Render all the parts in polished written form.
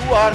You are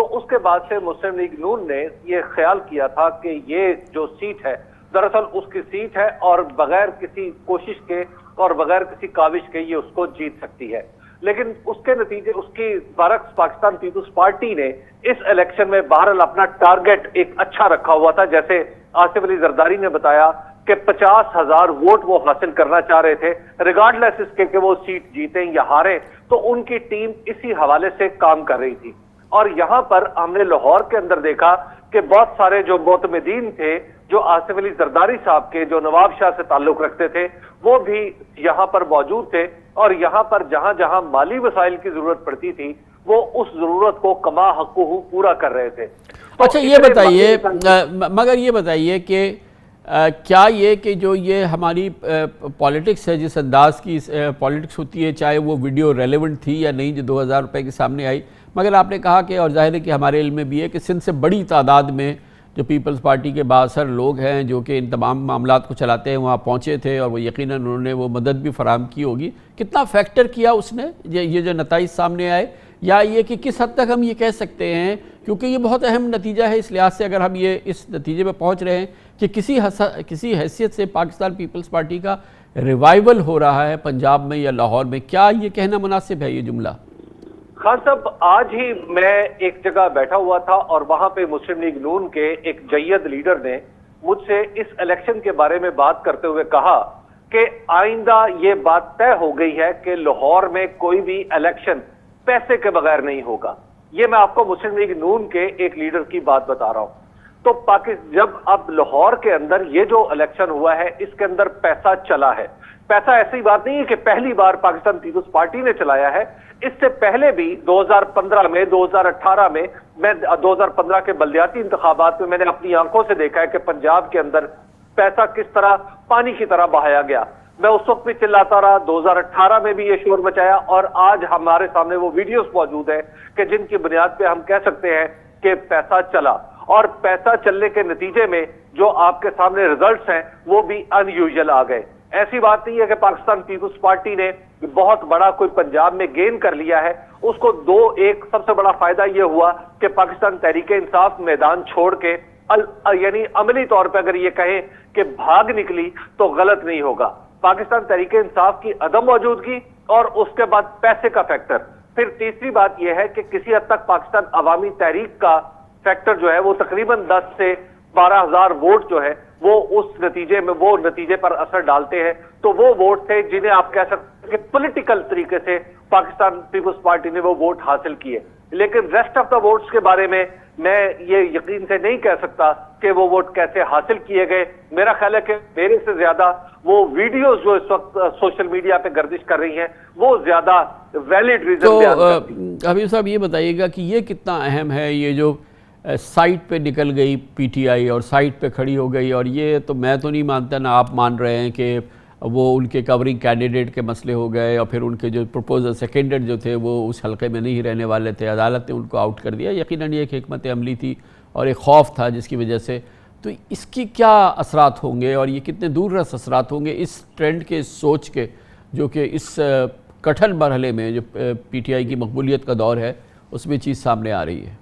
تو اس کے بعد سے مسلم لیگ نون نے یہ خیال کیا تھا کہ یہ جو سیٹ ہے دراصل اس کی سیٹ ہے اور بغیر کسی کوشش کے اور بغیر کسی کاوش کے یہ اس کو جیت سکتی ہے. لیکن اس کے نتیجے اس کی برعکس پاکستان پیپلز پارٹی نے اس الیکشن میں بہرحال اپنا ٹارگٹ ایک اچھا رکھا ہوا تھا. جیسے آصف علی زرداری نے بتایا کہ 50,000 ووٹ وہ حاصل کرنا چاہ رہے تھے ریگارڈلیس اس کے کہ وہ سیٹ جیتیں یا ہاریں. تو ان کی ٹیم اسی حوالے سے کام کر رہی تھی. اور یہاں پر ہم نے لاہور کے اندر دیکھا کہ بہت سارے جو معتمدین تھے جو آصف علی زرداری صاحب کے جو نواب شاہ سے تعلق رکھتے تھے وہ بھی یہاں پر موجود تھے اور یہاں پر جہاں جہاں مالی وسائل کی ضرورت پڑتی تھی وہ اس ضرورت کو کما حقہ پورا کر رہے تھے. اچھا یہ بتائیے مگر یہ بتائیے کہ کیا یہ کہ جو یہ ہماری پالیٹکس ہے جس انداز کی پالیٹکس ہوتی ہے چاہے وہ ویڈیو ریلیونٹ تھی یا نہیں جو 2,000 روپے کے سامنے آئی مگر آپ نے کہا کہ اور ظاہر ہے کہ ہمارے علم میں بھی ہے کہ سندھ سے بڑی تعداد میں جو پیپلز پارٹی کے بااثر لوگ ہیں جو کہ ان تمام معاملات کو چلاتے ہیں وہاں پہنچے تھے اور وہ یقیناً انہوں نے وہ مدد بھی فراہم کی ہوگی. کتنا فیکٹر کیا اس نے یہ جو نتائج سامنے آئے یا یہ کہ کس حد تک ہم یہ کہہ سکتے ہیں کیونکہ یہ بہت اہم نتیجہ ہے اس لحاظ سے اگر ہم یہ اس نتیجے پہ پہنچ رہے ہیں کہ کسی حیثیت سے پاکستان پیپلز پارٹی کا ریوائیول ہو رہا ہے پنجاب میں یا لاہور میں, کیا یہ کہنا مناسب ہے یہ جملہ؟ خان صاحب آج ہی میں ایک جگہ بیٹھا ہوا تھا اور وہاں پہ مسلم لیگ نون کے ایک جید لیڈر نے مجھ سے اس الیکشن کے بارے میں بات کرتے ہوئے کہا کہ آئندہ یہ بات طے ہو گئی ہے کہ لاہور میں کوئی بھی الیکشن پیسے کے بغیر نہیں ہوگا. یہ میں آپ کو مسلم لیگ نون کے ایک لیڈر کی بات بتا رہا ہوں. تو جب اب لاہور کے اندر یہ جو الیکشن ہوا ہے اس کے اندر پیسہ چلا ہے. پیسہ ایسی بات نہیں ہے کہ پہلی بار پاکستان پیپلز پارٹی نے چلایا ہے, اس سے پہلے بھی 2015 میں 2018 میں 2015 کے بلدیاتی انتخابات میں میں نے اپنی آنکھوں سے دیکھا ہے کہ پنجاب کے اندر پیسہ کس طرح پانی کی طرح بہایا گیا. میں اس وقت بھی چلاتا رہا, 2018 میں بھی یہ شور مچایا اور آج ہمارے سامنے وہ ویڈیوز موجود ہیں کہ جن کی بنیاد پہ ہم کہہ سکتے ہیں کہ پیسہ چلا. اور پیسہ چلنے کے نتیجے میں جو آپ کے سامنے ریزلٹس ہیں وہ بھی ان یوزل آ گئے. ایسی بات نہیں ہے کہ پاکستان پیپلز پارٹی نے بہت بڑا کوئی پنجاب میں گین کر لیا ہے. اس کو ایک سب سے بڑا فائدہ یہ ہوا کہ پاکستان تحریک انصاف میدان چھوڑ کے یعنی عملی طور پہ اگر یہ کہیں کہ بھاگ نکلی تو غلط نہیں ہوگا. پاکستان تحریک انصاف کی عدم موجودگی اور اس کے بعد پیسے کا فیکٹر. پھر تیسری بات یہ ہے کہ کسی حد تک پاکستان عوامی تحریک کا فیکٹر جو ہے وہ تقریباً 10 سے 12,000 ووٹ جو ہے وہ اس نتیجے پر اثر ڈالتے ہیں. تو وہ ووٹ تھے جنہیں آپ کہہ سکتے ہیں کہ پولیٹیکل طریقے سے پاکستان پیپلز پارٹی نے وہ ووٹ حاصل کیے. لیکن ریسٹ آف دا ووٹس کے بارے میں یہ یقین سے نہیں کہہ سکتا کہ وہ ووٹ کیسے حاصل کیے گئے. میرا خیال ہے کہ میرے سے زیادہ وہ ویڈیوز جو اس وقت سوشل میڈیا پہ گردش کر رہی ہیں وہ زیادہ ویلڈ ریزن بیان کرتی ہیں. تو حبیب صاحب یہ بتائیے گا کہ یہ کتنا اہم ہے یہ جو سائٹ پہ نکل گئی پی ٹی آئی اور سائٹ پہ کھڑی ہو گئی, اور یہ تو میں تو نہیں مانتا نہ آپ مان رہے ہیں کہ وہ ان کے کورنگ کینڈیڈیٹ کے مسئلے ہو گئے اور پھر ان کے جو پروپوزر سیکنڈڈ جو تھے وہ اس حلقے میں نہیں رہنے والے تھے, عدالت نے ان کو آؤٹ کر دیا. یقیناً یہ ایک حکمت عملی تھی اور ایک خوف تھا جس کی وجہ سے. تو اس کی کیا اثرات ہوں گے اور یہ کتنے دور رس اثرات ہوں گے اس ٹرینڈ کے, اس سوچ کے جو کہ اس کٹھن مرحلے میں جو پی ٹی آئی کی مقبولیت کا دور ہے اس میں چیز سامنے آ رہی ہے؟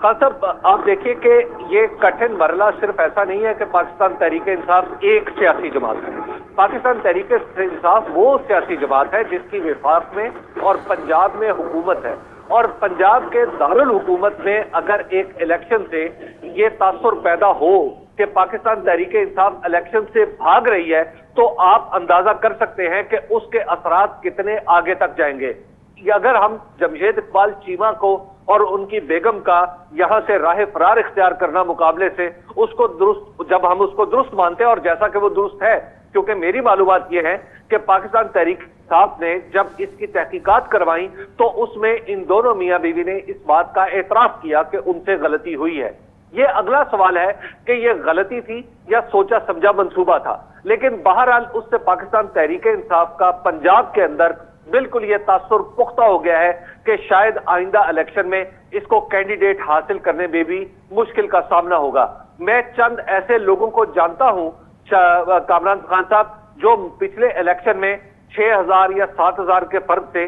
خان صاحب آپ دیکھیے کہ یہ کٹھن مرحلہ صرف ایسا نہیں ہے کہ پاکستان تحریک انصاف ایک سیاسی جماعت ہے. پاکستان تحریک انصاف وہ سیاسی جماعت ہے جس کی وفاق میں اور پنجاب میں حکومت ہے, اور پنجاب کے دارالحکومت میں اگر ایک الیکشن سے یہ تاثر پیدا ہو کہ پاکستان تحریک انصاف الیکشن سے بھاگ رہی ہے تو آپ اندازہ کر سکتے ہیں کہ اس کے اثرات کتنے آگے تک جائیں گے. اگر ہم جمشید اقبال چیمہ کو اور ان کی بیگم کا یہاں سے راہ فرار اختیار کرنا مقابلے سے اس کو جب ہم اس کو درست مانتے ہیں اور جیسا کہ وہ درست ہے, کیونکہ میری معلومات یہ ہے کہ پاکستان تحریک انصاف نے جب اس کی تحقیقات کروائیں تو اس میں ان دونوں میاں بیوی نے اس بات کا اعتراف کیا کہ ان سے غلطی ہوئی ہے. یہ اگلا سوال ہے کہ یہ غلطی تھی یا سوچا سمجھا منصوبہ تھا, لیکن بہرحال اس سے پاکستان تحریک انصاف کا پنجاب کے اندر بالکل یہ تاثر پختہ ہو گیا ہے کہ شاید آئندہ الیکشن میں اس کو کینڈیڈیٹ حاصل کرنے میں بھی مشکل کا سامنا ہوگا. میں چند ایسے لوگوں کو جانتا ہوں کامران خان صاحب جو پچھلے الیکشن میں 6,000 یا 7,000 کے فرق سے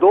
2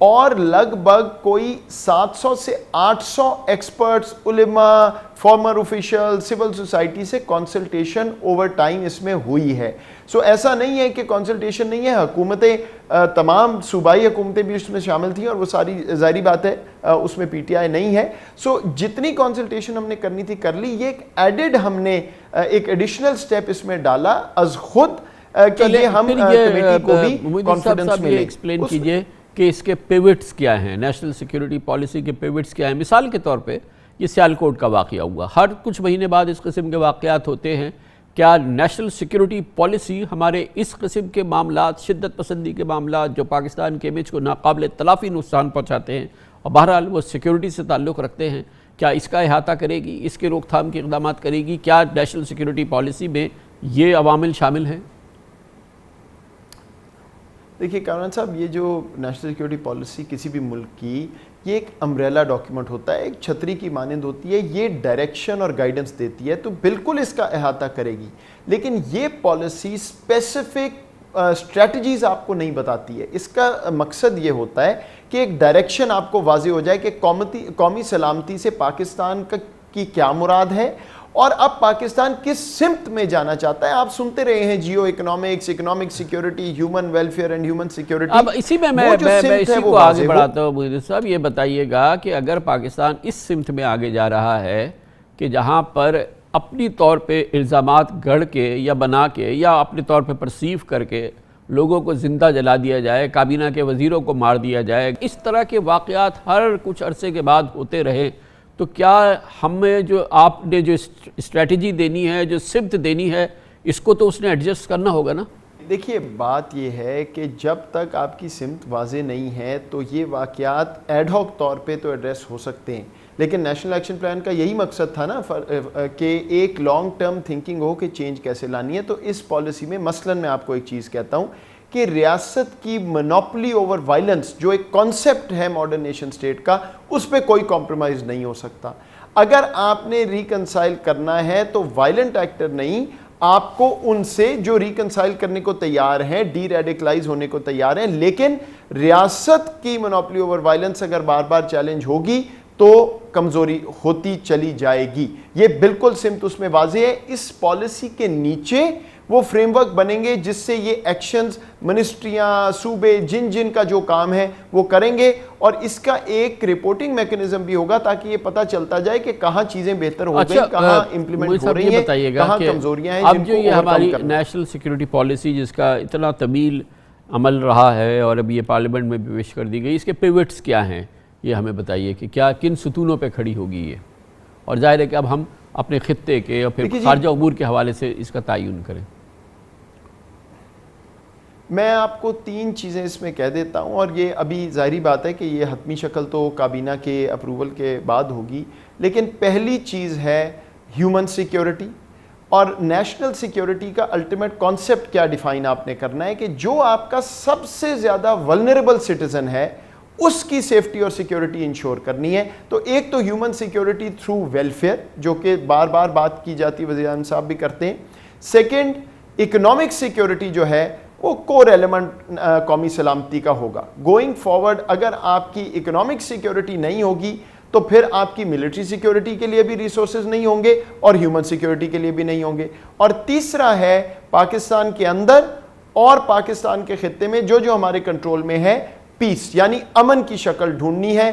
اور لگ بھگ کوئی 700 سے 800 ایکسپرٹس، علماء، فارمر آفیشل، سول سوسائٹی سے کنسلٹیشن اوور ٹائم اس میں ہوئی ہے. سو ایسا نہیں ہے کہ کنسلٹیشن نہیں ہے. حکومتیں، تمام صوبائی حکومتیں بھی اس میں شامل تھیں اور وہ ساری ظاہری بات ہے اس میں پی ٹی آئی نہیں ہے. سو جتنی کنسلٹیشن ہم نے کرنی تھی کر لی. یہ ایک ایڈڈ ہم نے ایک ایڈیشنل سٹیپ اس میں ڈالا از خود کہ یہ ہم کمیٹی کو بھی کانفیڈنس ملے. ایکسپلین کیجئے کہ اس کے پیوٹس کیا ہیں، نیشنل سیکیورٹی پالیسی کے پیوٹس کیا ہیں. مثال کے طور پہ یہ سیالکوٹ کا واقعہ ہوا، ہر کچھ مہینے بعد اس قسم کے واقعات ہوتے ہیں. کیا نیشنل سیکیورٹی پالیسی ہمارے اس قسم کے معاملات، شدت پسندی کے معاملات جو پاکستان کے امیج کو ناقابل تلافی نقصان پہنچاتے ہیں اور بہرحال وہ سیکیورٹی سے تعلق رکھتے ہیں، کیا اس کا احاطہ کرے گی، اس کے روک تھام کے اقدامات کرے گی؟ کیا نیشنل سیکیورٹی پالیسی میں یہ عوامل شامل ہیں؟ دیکھیے کامران صاحب، یہ جو نیشنل سیکیورٹی پالیسی کسی بھی ملک کی، یہ ایک امبریلا ڈاکیومنٹ ہوتا ہے، ایک چھتری کی مانند ہوتی ہے. یہ ڈائریکشن اور گائیڈنس دیتی ہے تو بالکل اس کا احاطہ کرے گی، لیکن یہ پالیسی اسپیسیفک اسٹریٹجیز آپ کو نہیں بتاتی ہے. اس کا مقصد یہ ہوتا ہے کہ ایک ڈائریکشن آپ کو واضح ہو جائے کہ قومی سلامتی سے پاکستان کی کیا مراد ہے اور اب پاکستان کس سمت میں جانا چاہتا ہے. آپ سنتے رہے ہیں geo economics, economic security, human welfare and human security. اب اسی میں اسی کو آگے بڑھاتا ہوں. محدث صاحب یہ بتائیے گا کہ اگر پاکستان اس سمت میں آگے جا رہا ہے کہ جہاں پر اپنی طور پہ الزامات گڑھ کے یا بنا کے یا اپنے طور پہ پرسیو کر کے لوگوں کو زندہ جلا دیا جائے، کابینہ کے وزیروں کو مار دیا جائے، اس طرح کے واقعات ہر کچھ عرصے کے بعد ہوتے رہے، تو کیا ہمیں جو آپ نے جو اسٹریٹجی دینی ہے، جو سمت دینی ہے، اس کو تو اس نے ایڈجسٹ کرنا ہوگا نا؟ دیکھیے بات یہ ہے کہ جب تک آپ کی سمت واضح نہیں ہے تو یہ واقعات ایڈ ہاک طور پہ تو ایڈریس ہو سکتے ہیں، لیکن نیشنل ایکشن پلان کا یہی مقصد تھا نا کہ ایک لانگ ٹرم تھنکنگ ہو کہ چینج کیسے لانی ہے. تو اس پالیسی میں مثلاً میں آپ کو ایک چیز کہتا ہوں کہ ریاست کی منوپلی اوور وائلنس جو ایک کانسیپٹ ہے ماڈرن نیشن سٹیٹ کا، اس پہ کوئی کمپرومائز نہیں ہو سکتا. اگر آپ نے ریکنسائل کرنا ہے تو وائلنٹ ایکٹر نہیں، آپ کو ان سے جو ریکنسائل کرنے کو تیار ہیں، ڈی ریڈیکلائز ہونے کو تیار ہیں، لیکن ریاست کی منوپلی اوور وائلنس اگر بار بار چیلنج ہوگی تو کمزوری ہوتی چلی جائے گی. یہ بالکل سمت اس میں واضح ہے. اس پالیسی کے نیچے وہ فریم ورک بنیں گے جس سے یہ ایکشنز منسٹریاں، صوبے جن کا جو کام ہے وہ کریں گے، اور اس کا ایک رپورٹنگ میکنزم بھی ہوگا تاکہ یہ پتہ چلتا جائے کہ کہاں چیزیں بہتر ہو گئی، کہاں امپلیمنٹ ہو رہی ہیں، کہاں کمزوریاں ہیں. اب جو یہ ہماری نیشنل سیکیورٹی پالیسی جس کا اتنا طویل عمل رہا ہے اور اب یہ پارلیمنٹ میں بھی پیش کر دی گئی، اس کے پیوٹس کیا ہیں یہ ہمیں بتائیے کہ کیا کن ستونوں پہ کھڑی ہوگی یہ، اور ظاہر ہے کہ اب ہم اپنے خطے کے اور پھر خارجہ امور کے حوالے سے اس کا تعین کریں. میں آپ کو 3 چیزیں اس میں کہہ دیتا ہوں، اور یہ ابھی ظاہری بات ہے کہ یہ حتمی شکل تو کابینہ کے اپروول کے بعد ہوگی، لیکن پہلی چیز ہے ہیومن سیکیورٹی. اور نیشنل سیکیورٹی کا الٹیمیٹ کانسیپٹ کیا ڈیفائن آپ نے کرنا ہے کہ جو آپ کا سب سے زیادہ ولنریبل سٹیزن ہے اس کی سیفٹی اور سیکیورٹی انشور کرنی ہے. تو ایک تو ہیومن سیکیورٹی تھرو ویلفیئر، جو کہ بار بار بات کی جاتی، وزیر اعظم صاحب بھی کرتے ہیں. سیکنڈ، اکنامک سیکیورٹی جو ہے وہ کور ایلیمنٹ قومی سلامتی کا ہوگا. گوئنگ فارورڈ اگر آپ کی اکنامک سیکیورٹی نہیں ہوگی تو پھر آپ کی ملٹری سیکیورٹی کے لیے بھی ریسورسز نہیں ہوں گے اور ہیومن سیکیورٹی کے لیے بھی نہیں ہوں گے. اور تیسرا ہے پاکستان کے اندر اور پاکستان کے خطے میں جو ہمارے کنٹرول میں ہے، پیس، یعنی امن کی شکل ڈھونڈنی ہے،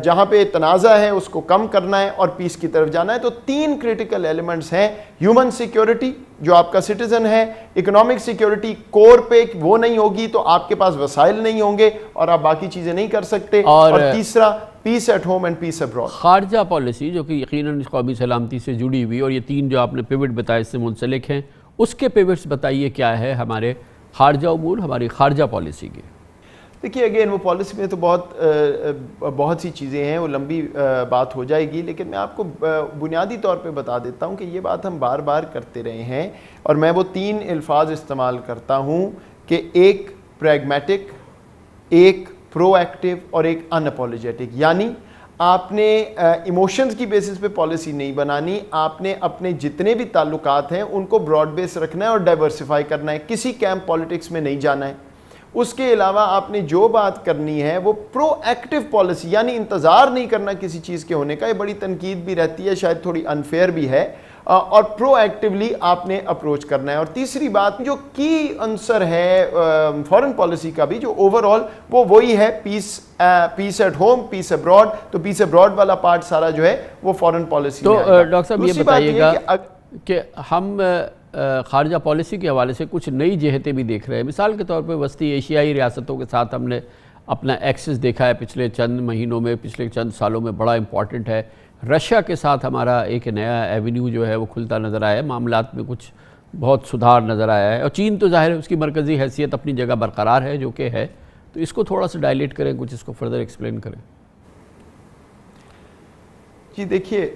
جہاں پہ تنازع ہے اس کو کم کرنا ہے اور پیس کی طرف جانا ہے. تو 3 کریٹیکل ایلیمنٹس ہیں: ہیومن سیکیورٹی جو آپ کا سٹیزن ہے، اکنامک سیکیورٹی کور پہ وہ نہیں ہوگی تو آپ کے پاس وسائل نہیں ہوں گے اور آپ باقی چیزیں نہیں کر سکتے، اور تیسرا peace at home and peace abroad. خارجہ پالیسی جو کہ یقیناً قومی سلامتی سے جڑی ہوئی، اور یہ 3 جو آپ نے پیوٹ بتائے اس سے منسلک ہیں، اس کے پیوٹس بتائیے کیا ہے ہمارے خارجہ امور، ہماری خارجہ پالیسی کے. دیکھیے اگین وہ پالیسی میں تو بہت سی چیزیں ہیں، وہ لمبی بات ہو جائے گی، لیکن میں آپ کو بنیادی طور پہ بتا دیتا ہوں کہ یہ بات ہم بار بار کرتے رہے ہیں، اور میں وہ 3 الفاظ استعمال کرتا ہوں کہ ایک پریگمیٹک، ایک پرو ایکٹیو اور ایک ان اپولوجیٹک. یعنی آپ نے ایموشنز کی بیسس پہ پالیسی نہیں بنانی، آپ نے اپنے جتنے بھی تعلقات ہیں ان کو براڈ بیس رکھنا ہے اور ڈائیورسیفائی کرنا ہے، کسی کیمپ پالیٹکس میں نہیں جانا ہے. اس کے علاوہ آپ نے جو بات کرنی ہے وہ پرو ایکٹیو پالیسی، یعنی انتظار نہیں کرنا کسی چیز کے ہونے کا. یہ بڑی تنقید بھی رہتی ہے، شاید تھوڑی انفیئر بھی ہے، اور پرو ایکٹیولی آپ نے اپروچ کرنا ہے. اور تیسری بات جو کی عنصر ہے فارن پالیسی کا بھی، جو اوور آل وہی ہے پیس ایٹ ہوم، پیس ابراڈ. تو پیس ابراڈ والا پارٹ سارا جو ہے وہ فارن پالیسی. تو ڈاکٹر صاحب یہ بتائیے گا کہ ہم خارجہ پالیسی کے حوالے سے کچھ نئی جہتیں بھی دیکھ رہے ہیں. مثال کے طور پہ وسطی ایشیائی ریاستوں کے ساتھ ہم نے اپنا ایکسس دیکھا ہے پچھلے چند مہینوں میں، پچھلے چند سالوں میں بڑا امپورٹنٹ ہے. رشیا کے ساتھ ہمارا ایک نیا ایونیو جو ہے وہ کھلتا نظر آیا ہے، معاملات میں کچھ بہت سدھار نظر آیا ہے. اور چین تو ظاہر ہے اس کی مرکزی حیثیت اپنی جگہ برقرار ہے جو کہ ہے. تو اس کو تھوڑا سا ڈائلیٹ کریں، کچھ اس کو فردر ایکسپلین کریں. جی دیکھیے،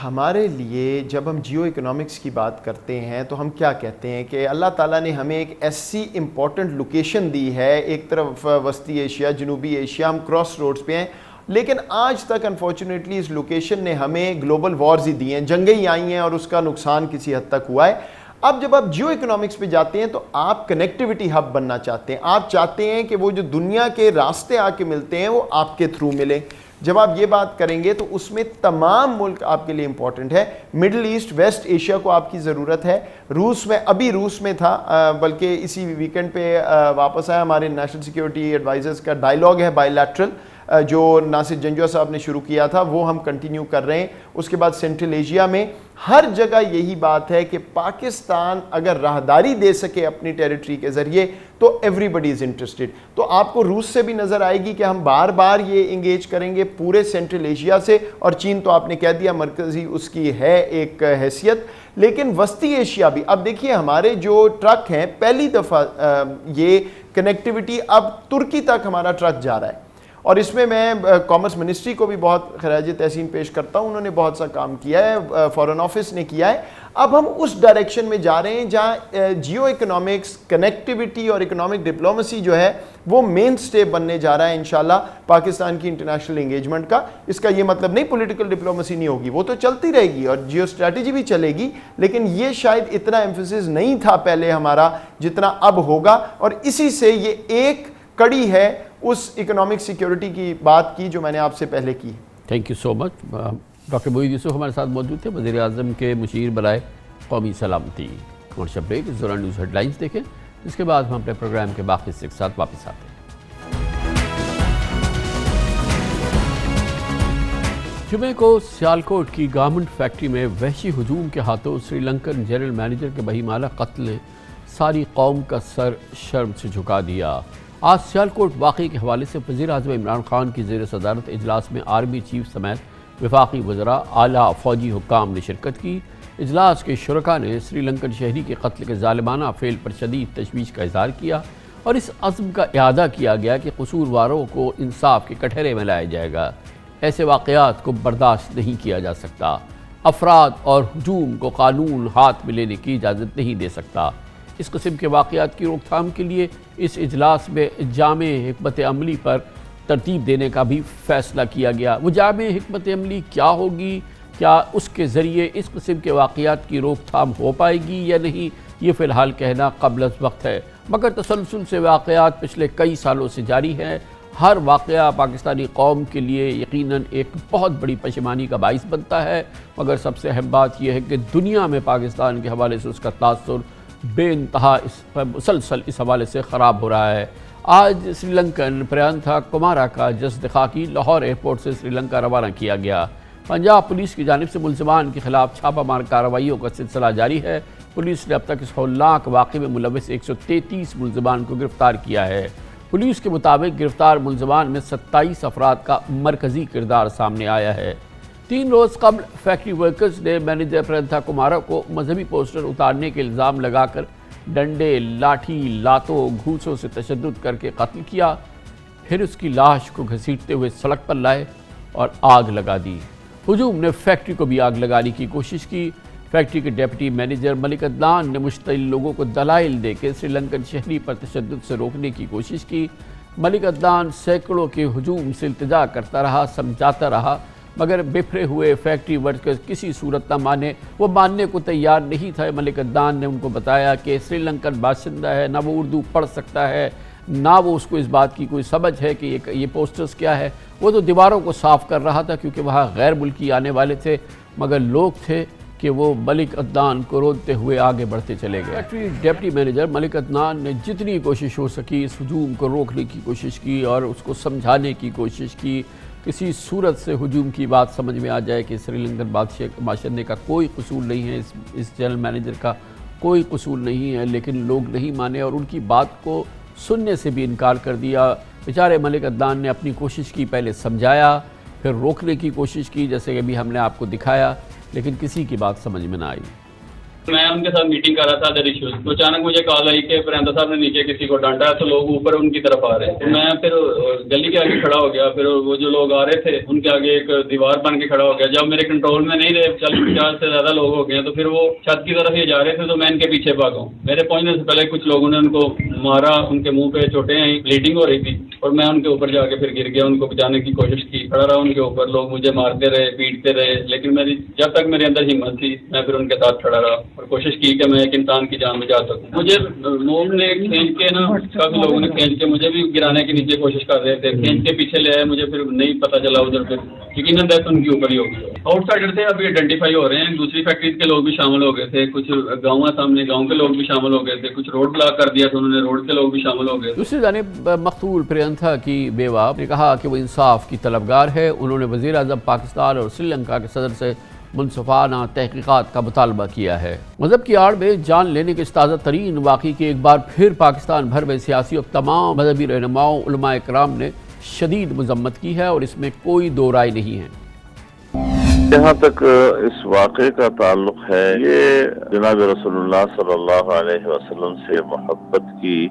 ہمارے لیے جب ہم جیو اکنامکس کی بات کرتے ہیں تو ہم کیا کہتے ہیں کہ اللہ تعالیٰ نے ہمیں ایک ایسی امپورٹنٹ لوکیشن دی ہے. ایک طرف وسطی ایشیا، جنوبی ایشیا، ہم کراس روڈز پہ ہیں، لیکن آج تک انفارچونیٹلی اس لوکیشن نے ہمیں گلوبل وارز ہی دی ہیں، جنگیں ہی آئی ہیں اور اس کا نقصان کسی حد تک ہوا ہے. اب جب آپ جیو اکنامکس پہ جاتے ہیں تو آپ کنیکٹیوٹی ہب بننا چاہتے ہیں. آپ چاہتے ہیں کہ وہ جو دنیا کے راستے آ کے ملتے ہیں وہ آپ کے تھرو ملیں. جب آپ یہ بات کریں گے تو اس میں تمام ملک آپ کے لیے امپورٹنٹ ہے. مڈل ایسٹ، ویسٹ ایشیا کو آپ کی ضرورت ہے. روس میں، ابھی روس میں تھا، بلکہ اسی ویکنڈ پہ واپس آیا. ہمارے نیشنل سیکیورٹی ایڈوائزرز کا ڈائیلاگ ہے بائی لیٹرل، جو ناصر جنجوہ صاحب نے شروع کیا تھا، وہ ہم کنٹینیو کر رہے ہیں. اس کے بعد سینٹرل ایشیا میں ہر جگہ یہی بات ہے کہ پاکستان اگر راہداری دے سکے اپنی ٹیریٹری کے ذریعے تو ایوری بڈی از انٹرسٹڈ. تو آپ کو روس سے بھی نظر آئے گی کہ ہم بار بار یہ انگیج کریں گے پورے سینٹرل ایشیا سے، اور چین تو آپ نے کہہ دیا مرکزی اس کی ہے ایک حیثیت. لیکن وسطی ایشیا بھی، اب دیکھیے ہمارے جو ٹرک ہیں، پہلی دفعہ یہ کنیکٹیوٹی اب ترکی تک ہمارا ٹرک جا رہا ہے. اور اس میں کامرس منسٹری کو بھی بہت خراج تحسین پیش کرتا ہوں. انہوں نے بہت سا کام کیا ہے، فارن آفس نے کیا ہے. اب ہم اس ڈائریکشن میں جا رہے ہیں جہاں جیو اکنامکس، کنیکٹیوٹی اور اکنامک ڈپلومیسی جو ہے وہ مین سٹیپ بننے جا رہا ہے انشاءاللہ پاکستان کی انٹرنیشنل انگیجمنٹ کا. اس کا یہ مطلب نہیں پولیٹیکل ڈپلومیسی نہیں ہوگی، وہ تو چلتی رہے گی اور جیو اسٹریٹجی بھی چلے گی، لیکن یہ شاید اتنا ایمفیسس نہیں تھا پہلے ہمارا جتنا اب ہوگا. اور اسی سے یہ ایک کڑی ہے اس اکنامک سیکیورٹی کی بات کی جو میں نے آپ سے پہلے کی. Thank you so much. Doctor Moeed Yusuf ہمارے ساتھ موجود تھے، وزیر اعظم کے مشیر برائے قومی سلامتی. کمرشل بریک، اس دوران نیوز ہیڈ لائنز دیکھیں، اس کے بعد ہم اپنے پروگرام کے باقی حصے کے ساتھ واپس آتے ہیں. جمعے کو سیالکوٹ کی گارمنٹ فیکٹری میں وحشی ہجوم کے ہاتھوں سری لنکن جنرل مینیجر کے بہیمانہ قتل ساری قوم کا سر شرم سے جھکا دیا. آج سیالکوٹ واقعے کے حوالے سے وزیر اعظم عمران خان کی زیر صدارت اجلاس میں آرمی چیف سمیت وفاقی وزراء، اعلیٰ فوجی حکام نے شرکت کی. اجلاس کے شرکاء نے سری لنکن شہری کے قتل کے ظالمانہ فعل پر شدید تشویش کا اظہار کیا اور اس عزم کا اعادہ کیا گیا کہ قصورواروں کو انصاف کے کٹہرے میں لایا جائے گا. ایسے واقعات کو برداشت نہیں کیا جا سکتا. افراد اور ہجوم کو قانون ہاتھ میں لینے کی اجازت نہیں دے سکتا. اس قسم کے واقعات کی روک تھام کے لیے اس اجلاس میں جامع حکمت عملی پر ترتیب دینے کا بھی فیصلہ کیا گیا. وہ جامع حکمت عملی کیا ہوگی، کیا اس کے ذریعے اس قسم کے واقعات کی روک تھام ہو پائے گی یا نہیں، یہ فی الحال کہنا قبل از وقت ہے. مگر تسلسل سے واقعات پچھلے کئی سالوں سے جاری ہیں. ہر واقعہ پاکستانی قوم کے لیے یقیناً ایک بہت بڑی پشیمانی کا باعث بنتا ہے، مگر سب سے اہم بات یہ ہے کہ دنیا میں پاکستان کے حوالے سے اس کا تاثر بے انتہا مسلسل اس حوالے سے خراب ہو رہا ہے. آج سری لنکن پریانتھا کمارا کا جسد خاکی لاہور ایئرپورٹ سے سری لنکا روانہ کیا گیا. پنجاب پولیس کی جانب سے ملزمان کے خلاف چھاپہ مار کارروائیوں کا سلسلہ جاری ہے. پولیس نے اب تک اس ہولناک واقعے میں ملوث 133 ملزمان کو گرفتار کیا ہے. پولیس کے مطابق گرفتار ملزمان میں 27 افراد کا مرکزی کردار سامنے آیا ہے. 3 روز قبل فیکٹری ورکرز نے مینیجر پرینتھا کمارا کو مذہبی پوسٹر اتارنے کے الزام لگا کر ڈنڈے، لاٹھی، لاتوں، گھوسوں سے تشدد کر کے قتل کیا. پھر اس کی لاش کو گھسیٹتے ہوئے سڑک پر لائے اور آگ لگا دی. ہجوم نے فیکٹری کو بھی آگ لگانے کی کوشش کی. فیکٹری کے ڈیپٹی مینیجر ملک عدنان نے مشتعل لوگوں کو دلائل دے کے سری لنکن شہری پر تشدد سے روکنے کی کوشش کی. ملک عدنان سینکڑوں کے ہجوم سے التجا کرتا رہا، سمجھاتا رہا، مگر بکھرے ہوئے فیکٹری ورکرز کسی صورت نہ مانے. وہ ماننے کو تیار نہیں تھا. ملک عدنان نے ان کو بتایا کہ سری لنکن باشندہ ہے، نہ وہ اردو پڑھ سکتا ہے، نہ وہ اس کو اس بات کی کوئی سمجھ ہے کہ یہ پوسٹرز کیا ہے. وہ تو دیواروں کو صاف کر رہا تھا کیونکہ وہاں غیر ملکی آنے والے تھے، مگر لوگ تھے کہ وہ ملک عدنان کو روکتے ہوئے آگے بڑھتے چلے گئے. فیکٹری ڈپٹی مینیجر ملک عدنان نے جتنی کوشش ہو سکی اس ہجوم کو روکنے کی کوشش کی اور اس کو سمجھانے کی کوشش کی. کسی صورت سے ہجوم کی بات سمجھ میں آ جائے کہ سری لنکن باشندے کا کوئی قصور نہیں ہے، اس جنرل مینیجر کا کوئی قصور نہیں ہے، لیکن لوگ نہیں مانے اور ان کی بات کو سننے سے بھی انکار کر دیا. بیچارے ملک عدنان نے اپنی کوشش کی، پہلے سمجھایا پھر روکنے کی کوشش کی جیسے کہ ابھی ہم نے آپ کو دکھایا، لیکن کسی کی بات سمجھ میں نہ آئی. میں ان کے ساتھ میٹنگ کر رہا تھا ادر ایشوز، تو اچانک مجھے کال آئی کہ پرندہ صاحب نے نیچے کسی کو ڈانٹا ہے تو لوگ اوپر ان کی طرف آ رہے ہیں. تو میں پھر گلی کے آگے کھڑا ہو گیا، پھر وہ جو لوگ آ رہے تھے ان کے آگے ایک دیوار بن کے کھڑا ہو گیا. جب میرے کنٹرول میں نہیں رہے 40-50 سے زیادہ لوگ ہو گئے تو پھر وہ چھت کی طرف یہ جا رہے تھے تو میں ان کے پیچھے بھاگا ہوں. میرے پہنچنے سے پہلے کچھ لوگوں نے ان کو مارا، ان کے منہ پہ چوٹیں آئیں، بلیڈنگ ہو رہی تھی اور میں ان کے اوپر جا کے پھر گر گیا. ان کو بچانے کی کوشش کی، کھڑا رہا ان کے اوپر. لوگ مجھے مارتے رہے، پیٹتے رہے، لیکن جب تک میرے اندر ہمت تھی میں پھر ان کے ساتھ کھڑا رہا اور کوشش کی کہ میں ایک انسان کی جان بچا سکوں. مجھے موم نے کھینچ کے نا، کافی لوگوں نے کھینچ کے مجھے بھی گرانے کی نیچے کوشش کر رہے تھے، کھینچ کے پیچھے لے آئے. مجھے پھر نہیں پتہ چلا ادھر پھر یقیناً ڈیتھ ان کی اوپر ہی ہوگی. آؤٹ سائڈر تھے ابھی آئیڈینٹیفائی ہو رہے ہیں. دوسری فیکٹریز کے لوگ بھی شامل ہو گئے تھے، کچھ گاؤں سامنے گاؤں کے لوگ بھی شامل ہو گئے تھے، کچھ روڈ بلاک کر دیا تو انہوں نے روڈ کے لوگ بھی شامل ہو گئے. دوسری جانب مقتول پرینتھا کی بیوہ نے کہا کہ وہ انصاف کی طلبگار ہے. انہوں نے وزیر اعظم پاکستان اور سری لنکا کے صدر سے منصفانہ تحقیقات کا مطالبہ کیا ہے. مذہب کی آڑ میں جان لینے کے اس تازہ ترین واقعے کی ایک بار پھر پاکستان بھر میں سیاسی اور تمام مذہبی رہنماؤں علماء کرام نے شدید مذمت کی ہے اور اس میں کوئی دو رائے نہیں ہے. جہاں تک اس واقعے کا تعلق ہے، یہ جناب رسول اللہ صلی اللہ علیہ وسلم سے محبت کی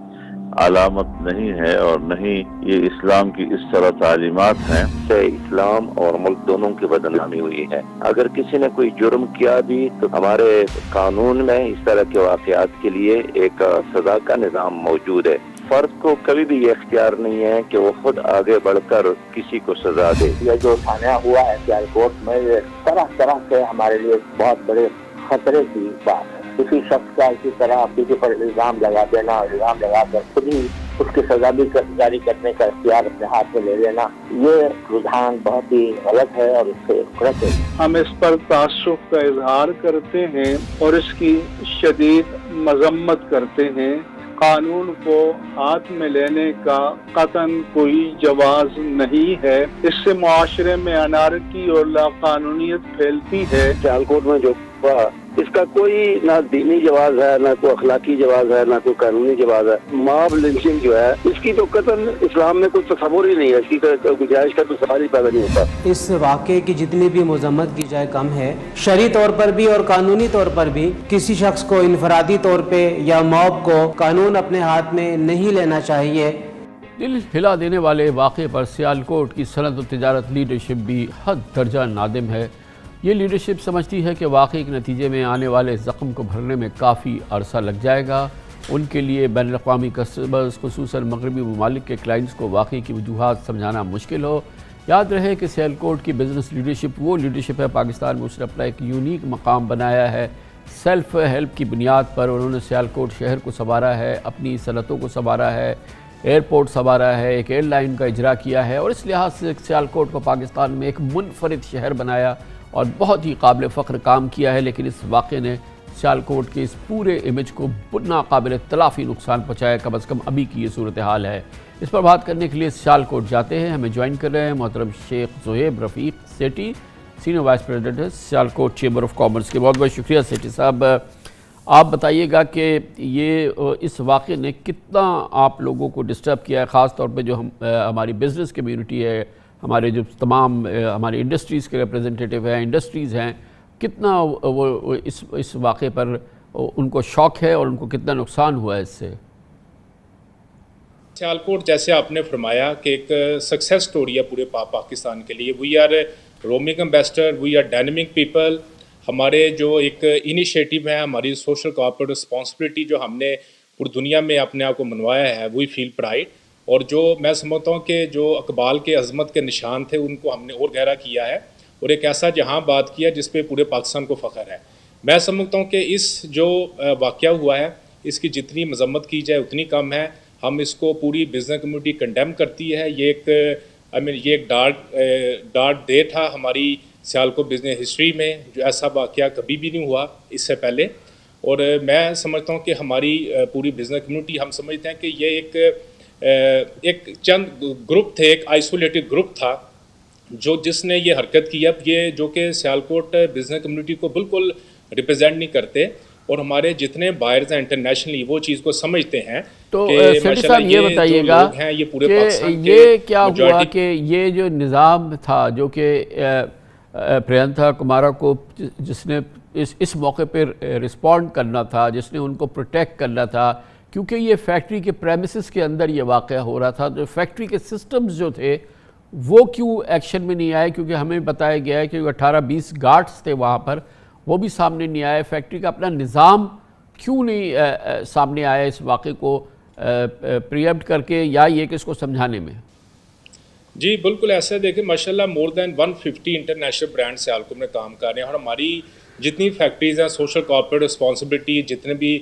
علامت نہیں ہے اور نہیں یہ اسلام کی اس طرح تعلیمات ہیں. سے اسلام اور ملک دونوں کی بدنامی ہوئی ہے. اگر کسی نے کوئی جرم کیا بھی تو ہمارے قانون میں اس طرح کے واقعات کے لیے ایک سزا کا نظام موجود ہے. فرد کو کبھی بھی یہ اختیار نہیں ہے کہ وہ خود آگے بڑھ کر کسی کو سزا دے. یہ جو تھانہ ہوا ہے سیال کوٹ میں، یہ طرح طرح سے ہمارے لیے بہت بڑے خطرے کی بات ہے. کسی شخص کا اسی طرح کسی پر الزام لگا دینا اور الزام لگا کر خود ہی اس کی سزا بھی جاری کرنے کا اختیار اپنے ہاتھ میں لے لینا، یہ رجحان بہت ہی غلط ہے اور اس سے غلط ہے. ہم اس پر تعصب کا اظہار کرتے ہیں اور اس کی شدید مذمت کرتے ہیں. قانون کو ہاتھ میں لینے کا قطعاً کوئی جواز نہیں ہے. اس سے معاشرے میں انارکی اور لاقانونیت پھیلتی ہے. سیال کوٹ میں جو اس کا کوئی نہ دینی جواز ہے، نہ کوئی اخلاقی جواز ہے، نہ کوئی قانونی جواز ہے. ماب لنچنگ جو ہے اس کی تو قطعاً اسلام میں کوئی تصور ہی نہیں ہے، اس کی گنجائش کا تو سوال ہی پیدا نہیں ہوتا. اس واقعے کی جتنی بھی مذمت کی جائے کم ہے. شرعی طور پر بھی اور قانونی طور پر بھی کسی شخص کو انفرادی طور پہ یا موب کو قانون اپنے ہاتھ میں نہیں لینا چاہیے. دل ہلا دینے والے واقعے پر سیالکوٹ کی صنعت و تجارت لیڈرشپ بھی حد درجہ نادم ہے. یہ لیڈرشپ سمجھتی ہے کہ واقعے کے نتیجے میں آنے والے زخم کو بھرنے میں کافی عرصہ لگ جائے گا. ان کے لیے بین الاقوامی کسٹمرز خصوصاً مغربی ممالک کے کلائنٹس کو واقعے کی وجوہات سمجھانا مشکل ہو. یاد رہے کہ سیالکوٹ کی بزنس لیڈرشپ وہ لیڈرشپ ہے پاکستان میں اس نے اپنا ایک یونیک مقام بنایا ہے. سیلف ہیلپ کی بنیاد پر انہوں نے سیالکوٹ شہر کو سنوارا ہے، اپنی صنعتوں کو سنوارا ہے، ایئرپورٹ سنوارا ہے، ایک ایئر لائن کا اجرا کیا ہے اور اس لحاظ سے سیالکوٹ کو پاکستان میں ایک منفرد شہر بنایا اور بہت ہی قابل فخر کام کیا ہے. لیکن اس واقعے نے سیالکوٹ کے اس پورے امیج کو ناقابل تلافی نقصان پہنچایا. کم از کم ابھی کی یہ صورتحال ہے. اس پر بات کرنے کے لیے سیالکوٹ جاتے ہیں. ہمیں جوائن کر رہے ہیں محترم شیخ زہیب رفیق سیٹی، سینئر وائس پریزیڈنٹ ہے سیالکوٹ چیمبر آف کامرس کے. بہت بہت شکریہ سیٹی صاحب. آپ بتائیے گا کہ یہ اس واقعے نے کتنا آپ لوگوں کو ڈسٹرب کیا ہے، خاص طور پہ جو ہماری بزنس کمیونٹی ہے، ہمارے جو تمام ہمارے انڈسٹریز کے ریپریزنٹیٹیو ہیں، انڈسٹریز ہیں، کتنا وہ اس واقعے پر ان کو شوق ہے اور ان کو کتنا نقصان ہوا ہے اس سے؟ سیالکوٹ جیسے آپ نے فرمایا کہ ایک سکسیس سٹوری ہے پورے پاکستان کے لیے. We are roaming ambassador, we are dynamic people. ہمارے جو ایک انیشیٹو ہے، ہماری سوشل کارپوریٹ رسپانسبلٹی جو ہم نے پوری دنیا میں اپنے آپ کو منوایا ہے، وی فیل پرائڈ. اور جو میں سمجھتا ہوں کہ جو اقبال کے عظمت کے نشان تھے ان کو ہم نے اور گہرا کیا ہے اور ایک ایسا جہاں بات کیا جس پہ پورے پاکستان کو فخر ہے. میں سمجھتا ہوں کہ اس جو واقعہ ہوا ہے اس کی جتنی مذمت کی جائے اتنی کم ہے. ہم اس کو پوری بزنس کمیونٹی کنڈیم کرتی ہے. یہ ایک ڈارک ڈے تھا ہماری سیالکوٹ بزنس ہسٹری میں, جو ایسا واقعہ کبھی بھی نہیں ہوا اس سے پہلے. اور میں سمجھتا ہوں کہ ہماری پوری بزنس کمیونٹی, ہم سمجھتے ہیں کہ یہ ایک چند گروپ تھے, ایک آئسولیٹڈ گروپ تھا جس نے یہ حرکت کی. اب یہ جو کہ سیالکوٹ بزنس کمیونٹی کو بالکل ریپرزینٹ نہیں کرتے, اور ہمارے جتنے بائرز ہیں انٹرنیشنلی وہ چیز کو سمجھتے ہیں. تو سیٹھی صاحب یہ بتائیے گا کہ یہ کیا ہوا کہ یہ جو نظام تھا جو کہ پرینتھا کمارا کو جس نے اس موقع پہ رسپونڈ کرنا تھا, جس نے ان کو پروٹیکٹ کرنا تھا, کیونکہ یہ فیکٹری کے پریمیسز کے اندر یہ واقعہ ہو رہا تھا, تو فیکٹری کے سسٹمز جو تھے وہ کیوں ایکشن میں نہیں آئے؟ کیونکہ ہمیں بتایا گیا ہے کہ 18-20 گارڈز تھے وہاں پر, وہ بھی سامنے نہیں آئے. فیکٹری کا اپنا نظام کیوں نہیں سامنے آیا اس واقعے کو پریمپٹ کر کے, یا یہ کہ اس کو سمجھانے میں؟ جی بالکل ایسا ہے. دیکھیں ماشاءاللہ مور دین 150 انٹرنیشنل برانڈ سیالکوٹ میں کام کر رہے ہیں, اور ہماری جتنی فیکٹریز ہیں سوشل کارپوریٹ رسپانسبلٹی, جتنے بھی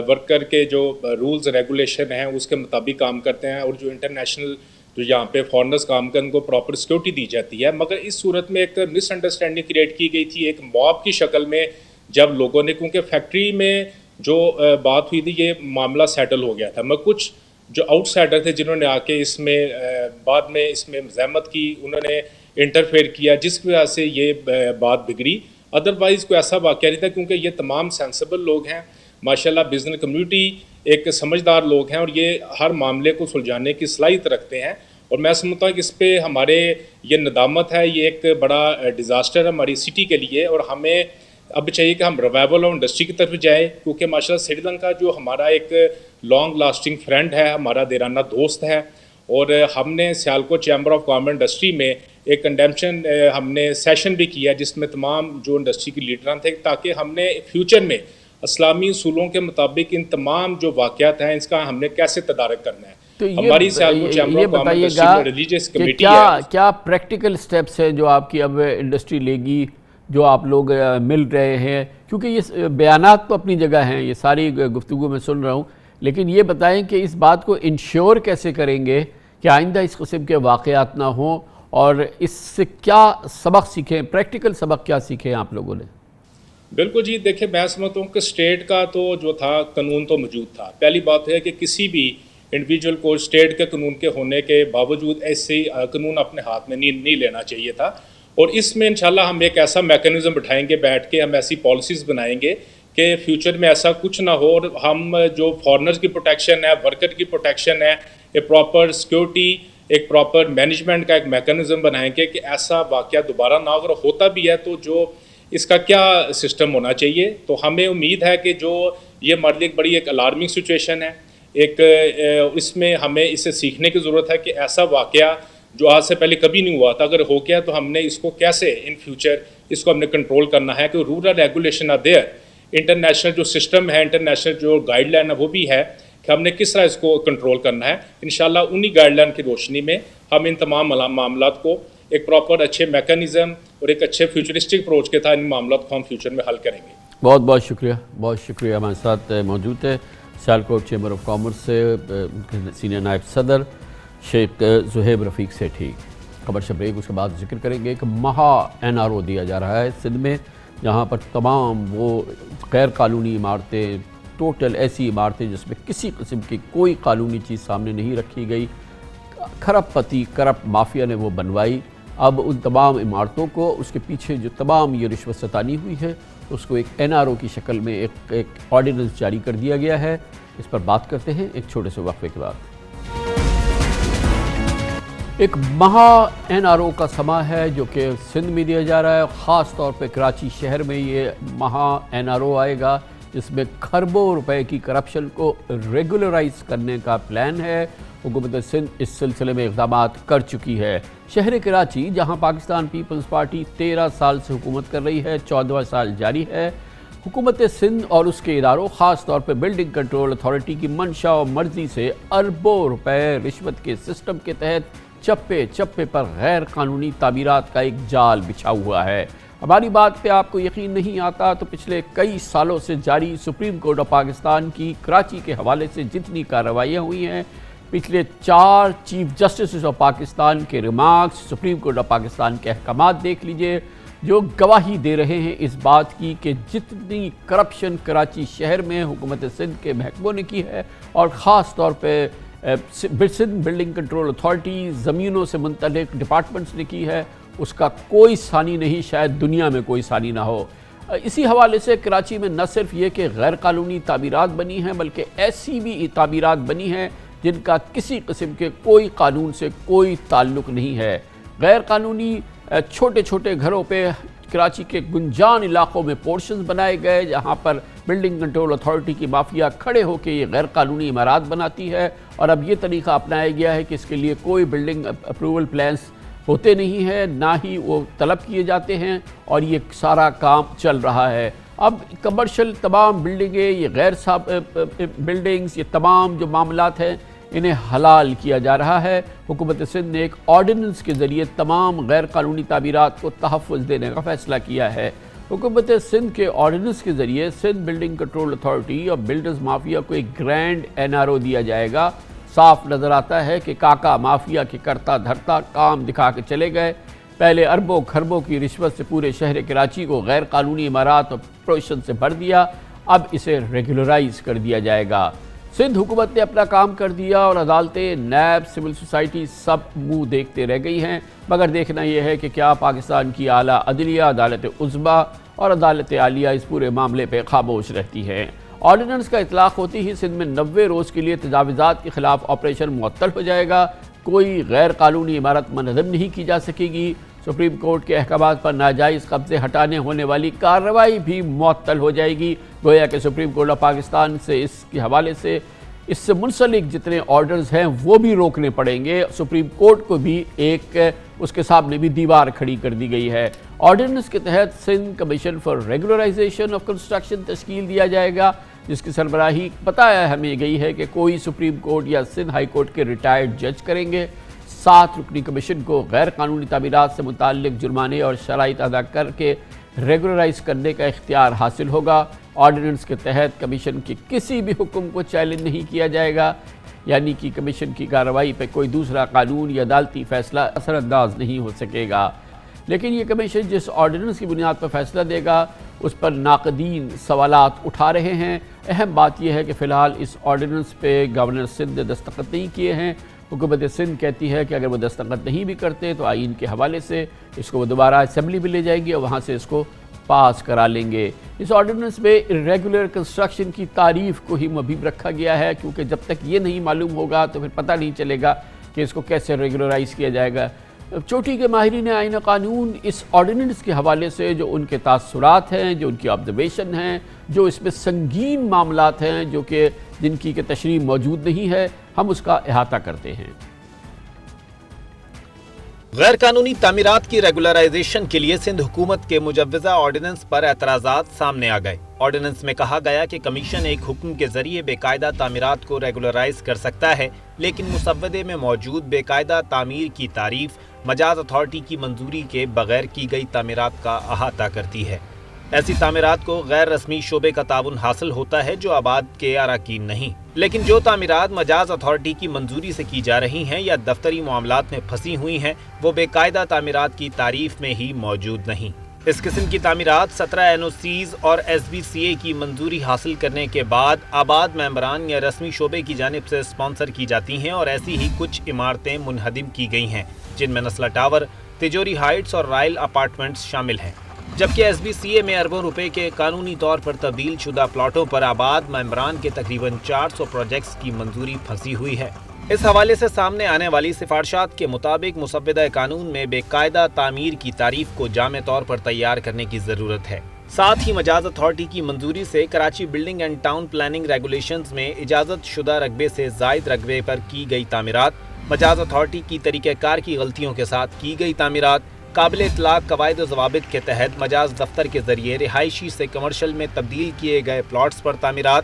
ورکر کے جو رولز ریگولیشن ہیں اس کے مطابق کام کرتے ہیں, اور جو انٹرنیشنل جو یہاں پہ فارنرز کام کرنے کو پراپر سیکورٹی دی جاتی ہے. مگر اس صورت میں ایک مس انڈرسٹینڈنگ کریٹ کی گئی تھی ایک موب کی شکل میں, جب لوگوں نے, کیونکہ فیکٹری میں جو بات ہوئی تھی یہ معاملہ سیٹل ہو گیا تھا, مگر کچھ جو آؤٹ سائڈر تھے جنہوں نے آ کے اس میں بعد میں اس میں مزاحمت کی, انہوں نے انٹرفیئر کیا, جس کی وجہ سے یہ بات بگڑی. ادروائز کوئی ایسا واقعہ نہیں تھا, کیونکہ یہ تمام سینسیبل لوگ ہیں ماشاءاللہ, بزنس کمیونٹی ایک سمجھدار لوگ ہیں, اور یہ ہر معاملے کو سلجھانے کی صلاحیت رکھتے ہیں. اور میں سمجھتا ہوں کہ اس پہ ہمارے یہ ندامت ہے, یہ ایک بڑا ڈیزاسٹر ہے ہماری سٹی کے لیے, اور ہمیں اب چاہیے کہ ہم ریوائول آف انڈسٹری کی طرف جائیں, کیونکہ ماشاءاللہ سری لنکا جو ہمارا ایک لانگ لاسٹنگ فرینڈ ہے, ہمارا دیرانہ دوست ہے, اور ہم نے Sialkot chamber of commerce industry میں ایک کنڈیمشن ہم نے سیشن بھی کیا جس میں تمام جو انڈسٹری کے لیڈران تھے, تاکہ ہم نے فیوچر میں اسلامی اصولوں کے مطابق ان تمام جو واقعات ہیں اس کا ہم نے کیسے تدارک کرنا ہے. تو یہ بتائیے گا کہ کیا پریکٹیکل سٹیپس ہیں جو آپ کی اب انڈسٹری لے گی, جو آپ لوگ مل رہے ہیں, کیونکہ یہ بیانات تو اپنی جگہ ہیں, یہ ساری گفتگو میں سن رہا ہوں, لیکن یہ بتائیں کہ اس بات کو انشور کیسے کریں گے کہ آئندہ اس قسم کے واقعات نہ ہوں, اور اس سے کیا سبق سیکھیں, پریکٹیکل سبق کیا سیکھیں آپ لوگوں نے؟ بالکل جی, دیکھیں میں سمجھتا ہوں کہ اسٹیٹ کا تو جو تھا قانون تو موجود تھا. پہلی بات ہے کہ کسی بھی انڈیویجول کو اسٹیٹ کے قانون کے ہونے کے باوجود ایسے قانون اپنے ہاتھ میں نہیں لینا چاہیے تھا, اور اس میں انشاءاللہ ہم ایک ایسا میکانزم بٹھائیں گے, بیٹھ کے ہم ایسی پالیسیز بنائیں گے کہ فیوچر میں ایسا کچھ نہ ہو, اور ہم جو فارنرز کی پروٹیکشن ہے, ورکر کی پروٹیکشن ہے, ایک پراپر سیکورٹی, ایک پراپر مینجمنٹ کا ایک میکانزم بنائیں گے کہ ایسا واقعہ دوبارہ نہ, اگر ہوتا بھی ہے تو جو اس کا کیا سسٹم ہونا چاہیے. تو ہمیں امید ہے کہ جو یہ ہمارے لیے ایک بڑی ایک الارمنگ سچویشن ہے, ایک اس میں ہمیں اس سے سیکھنے کی ضرورت ہے کہ ایسا واقعہ جو آج سے پہلے کبھی نہیں ہوا تھا اگر ہو گیا تو ہم نے اس کو کیسے ان فیوچر اس کو ہم نے کنٹرول کرنا ہے, کہ rural regulation are there, international جو سسٹم ہے, انٹرنیشنل جو گائیڈ لائن ہے وہ بھی ہے کہ ہم نے کس طرح اس کو کنٹرول کرنا ہے. انشاءاللہ انہی گائیڈ لائن کی روشنی میں ہم ان تمام معاملات کو ایک پراپر اچھے میکانزم اور ایک اچھے فیوچرسٹک اپروچ کے تھا ان معاملات کو ہم فیوچر میں حل کریں گے. بہت بہت شکریہ, بہت شکریہ. ہمارے ساتھ موجود ہے سیالکوٹ چیمبر آف کامرس سے سینئر نائب صدر شیخ زہیب رفیق سیٹھی. خبر شبریک اس کے بعد ذکر کریں گے کہ مہا NRO دیا جا رہا ہے سندھ میں, جہاں پر تمام وہ غیر قانونی عمارتیں, ٹوٹل ایسی عمارتیں جس میں کسی قسم کی کوئی قانونی چیز سامنے نہیں رکھی گئی, کھرب پتی کرپ مافیا نے وہ بنوائی. اب ان تمام عمارتوں کو, اس کے پیچھے جو تمام یہ رشوت ستانی ہوئی ہے, اس کو ایک NRO کی شکل میں ایک آرڈیننس جاری کر دیا گیا ہے. اس پر بات کرتے ہیں ایک چھوٹے سے وقفے کے بعد. ایک مہا NRO کا سما ہے جو کہ سندھ میں دیا جا رہا ہے, خاص طور پہ کراچی شہر میں یہ مہا NRO آئے گا, جس میں کھربوں روپے کی کرپشن کو ریگولرائز کرنے کا پلان ہے. حکومت سندھ اس سلسلے میں اقدامات کر چکی ہے. شہر کراچی جہاں پاکستان پیپلز پارٹی 13 سال سے حکومت کر رہی ہے, 14واں سال جاری ہے, حکومت سندھ اور اس کے اداروں خاص طور پہ بلڈنگ کنٹرول اتھارٹی کی منشا و مرضی سے اربوں روپے رشوت کے سسٹم کے تحت چپے چپے پر غیر قانونی تعمیرات کا ایک جال بچھا ہوا ہے. ہماری بات پہ آپ کو یقین نہیں آتا تو پچھلے کئی سالوں سے جاری سپریم کورٹ آف پاکستان کی کراچی کے حوالے سے جتنی کارروائیاں ہوئی ہیں، پچھلے 4 چیف جسٹسز آف پاکستان کے remarks, supreme court of Pakistan کے احکامات دیکھ لیجئے جو گواہی دے رہے ہیں اس بات کی کہ جتنی کرپشن کراچی شہر میں حکومت سندھ کے محکموں نے کی ہے اور خاص طور پہ سندھ بلڈنگ کنٹرول اتھارٹی زمینوں سے منتلک ڈپارٹمنٹس نے کی ہے، اس کا کوئی ثانی نہیں، شاید دنیا میں کوئی ثانی نہ ہو۔ اسی حوالے سے کراچی میں نہ صرف یہ کہ غیر قانونی تعمیرات بنی ہیں بلکہ ایسی بھی تعمیرات بنی ہیں جن کا کسی قسم کے کوئی قانون سے کوئی تعلق نہیں ہے۔ غیر قانونی چھوٹے چھوٹے گھروں پہ کراچی کے گنجان علاقوں میں پورشنز بنائے گئے جہاں پر بلڈنگ کنٹرول اتھارٹی کی مافیا کھڑے ہو کے یہ غیر قانونی عمارات بناتی ہے، اور اب یہ طریقہ اپنایا گیا ہے کہ اس کے لیے کوئی بلڈنگ اپروول پلانس ہوتے نہیں ہیں، نہ ہی وہ طلب کیے جاتے ہیں، اور یہ سارا کام چل رہا ہے۔ اب کمرشل تمام بلڈنگیں، یہ غیر بلڈنگز، یہ تمام جو معاملات ہیں انہیں حلال کیا جا رہا ہے۔ حکومت سندھ نے ایک آرڈیننس کے ذریعے تمام غیر قانونی تعمیرات کو تحفظ دینے کا فیصلہ کیا ہے۔ حکومت سندھ کے آرڈیننس کے ذریعے سندھ بلڈنگ کنٹرول اتھارٹی اور بلڈرز مافیا کو ایک گرینڈ NRO دیا جائے گا۔ صاف نظر آتا ہے کہ کاکا مافیا کے کرتا دھرتا کام دکھا کے چلے گئے۔ پہلے اربوں خربوں کی رشوت سے پورے شہر کراچی کو غیر قانونی عمارات اور پروویشن سے بھر دیا، اب اسے ریگولرائز کر دیا جائے گا۔ سندھ حکومت نے اپنا کام کر دیا اور عدالتیں، نیب، سول سوسائٹی سب منہ دیکھتے رہ گئی ہیں، مگر دیکھنا یہ ہے کہ کیا پاکستان کی اعلیٰ عدلیہ، عدالت عظمیٰ اور عدالت عالیہ اس پورے معاملے پہ خاموش رہتی ہے۔ آرڈیننس کا اطلاق ہوتی ہی سندھ میں 90 روز کے لیے تجاوزات کے خلاف آپریشن معطل ہو جائے گا، کوئی غیر قانونی عمارت منہدم نہیں کی جا سکے گی، سپریم کورٹ کے احکامات پر ناجائز قبضے ہٹانے ہونے والی کارروائی بھی معطل ہو جائے گی۔ گویا کہ سپریم کورٹ آف پاکستان سے اس کے حوالے سے اس سے منسلک جتنے آرڈرز ہیں وہ بھی روکنے پڑیں گے۔ سپریم کورٹ کو بھی ایک اس کے سامنے بھی دیوار کھڑی کر دی گئی ہے۔ آرڈیننس کے تحت Sindh commission for regularisation of construction تشکیل دیا جائے گا، جس کی سربراہی بتایا ہمیں گئی ہے کہ کوئی سپریم کورٹ یا سندھ ہائی کورٹ کے ریٹائرڈ جج کریں گے۔ 7 رکنی کمیشن کو غیر قانونی تعمیرات سے متعلق جرمانے اور شرائط ادا کر کے ریگولرائز کرنے کا اختیار حاصل ہوگا۔ آرڈیننس کے تحت کمیشن کے کسی بھی حکم کو چیلنج نہیں کیا جائے گا، یعنی کہ کمیشن کی کارروائی پہ کوئی دوسرا قانون یا عدالتی فیصلہ اثر انداز نہیں ہو سکے گا۔ لیکن یہ کمیشن جس آرڈیننس کی بنیاد پر فیصلہ دے گا اس پر ناقدین سوالات اٹھا رہے ہیں۔ اہم بات یہ ہے کہ فی الحال اس آرڈیننس پہ گورنر سندھ نے دستخط نہیں کیے ہیں۔ حکومت سندھ کہتی ہے کہ اگر وہ دستخط نہیں بھی کرتے تو آئین کے حوالے سے اس کو وہ دوبارہ اسمبلی میں لے جائیں گے اور وہاں سے اس کو پاس کرا لیں گے۔ اس آرڈیننس میں ارریگولر کنسٹرکشن کی تعریف کو ہی مبہم رکھا گیا ہے، کیونکہ جب تک یہ نہیں معلوم ہوگا تو پھر پتہ نہیں چلے گا کہ اس کو کیسے ریگولرائز کیا جائے گا۔ چوٹی کے ماہرین آئین قانون اس آرڈیننس کے حوالے سے جو ان کے تاثرات ہیں، جو ان کی آبزرویشن ہیں، جو اس میں سنگین معاملات ہیں جو کہ جن کی کہ تشریح موجود نہیں ہے، ہم اس کا احاطہ کرتے ہیں۔ غیر قانونی تعمیرات کی ریگولرائزیشن کے لیے سندھ حکومت کے مجوزہ آرڈیننس پر اعتراضات سامنے آ گئے۔ آرڈیننس میں کہا گیا کہ کمیشن ایک حکم کے ذریعے بے قاعدہ تعمیرات کو ریگولرائز کر سکتا ہے، لیکن مسودے میں موجود بے قاعدہ تعمیر کی تعریف مجاز اتھارٹی کی منظوری کے بغیر کی گئی تعمیرات کا احاطہ کرتی ہے۔ ایسی تعمیرات کو غیر رسمی شعبے کا تعاون حاصل ہوتا ہے جو آباد کے اراکین نہیں، لیکن جو تعمیرات مجاز اتھارٹی کی منظوری سے کی جا رہی ہیں یا دفتری معاملات میں پھنسی ہوئی ہیں وہ بے قاعدہ تعمیرات کی تعریف میں ہی موجود نہیں۔ اس قسم کی تعمیرات 17 NOCs اور SBCA کی منظوری حاصل کرنے کے بعد آباد ممبران یا رسمی شعبے کی جانب سے اسپانسر کی جاتی ہیں، اور ایسی ہی کچھ عمارتیں منہدم کی گئی ہیں جن میں نسلہ ٹاور، تجوری ہائٹس اور رائل اپارٹمنٹس شامل ہیں، جبکہ SBCA میں اربوں روپے کے قانونی طور پر تبدیل شدہ پلاٹوں پر آباد ممبران کے تقریباً 400 پروجیکٹس کی منظوری پھنسی ہوئی ہے۔ اس حوالے سے سامنے آنے والی سفارشات کے مطابق مسودہ قانون میں بے قاعدہ تعمیر کی تعریف کو جامع طور پر تیار کرنے کی ضرورت ہے۔ ساتھ ہی مجاز اتھارٹی کی منظوری سے Karachi building and town planning regulations میں اجازت شدہ رقبے سے زائد رقبے پر کی گئی تعمیرات، مجاز اتھارٹی کی طریقہ کار کی غلطیوں کے ساتھ کی گئی تعمیرات، قابل اطلاق قواعد و ضوابط کے تحت مجاز دفتر کے ذریعے رہائشی سے کمرشل میں تبدیل کیے گئے پلاٹس پر تعمیرات،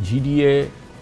GDA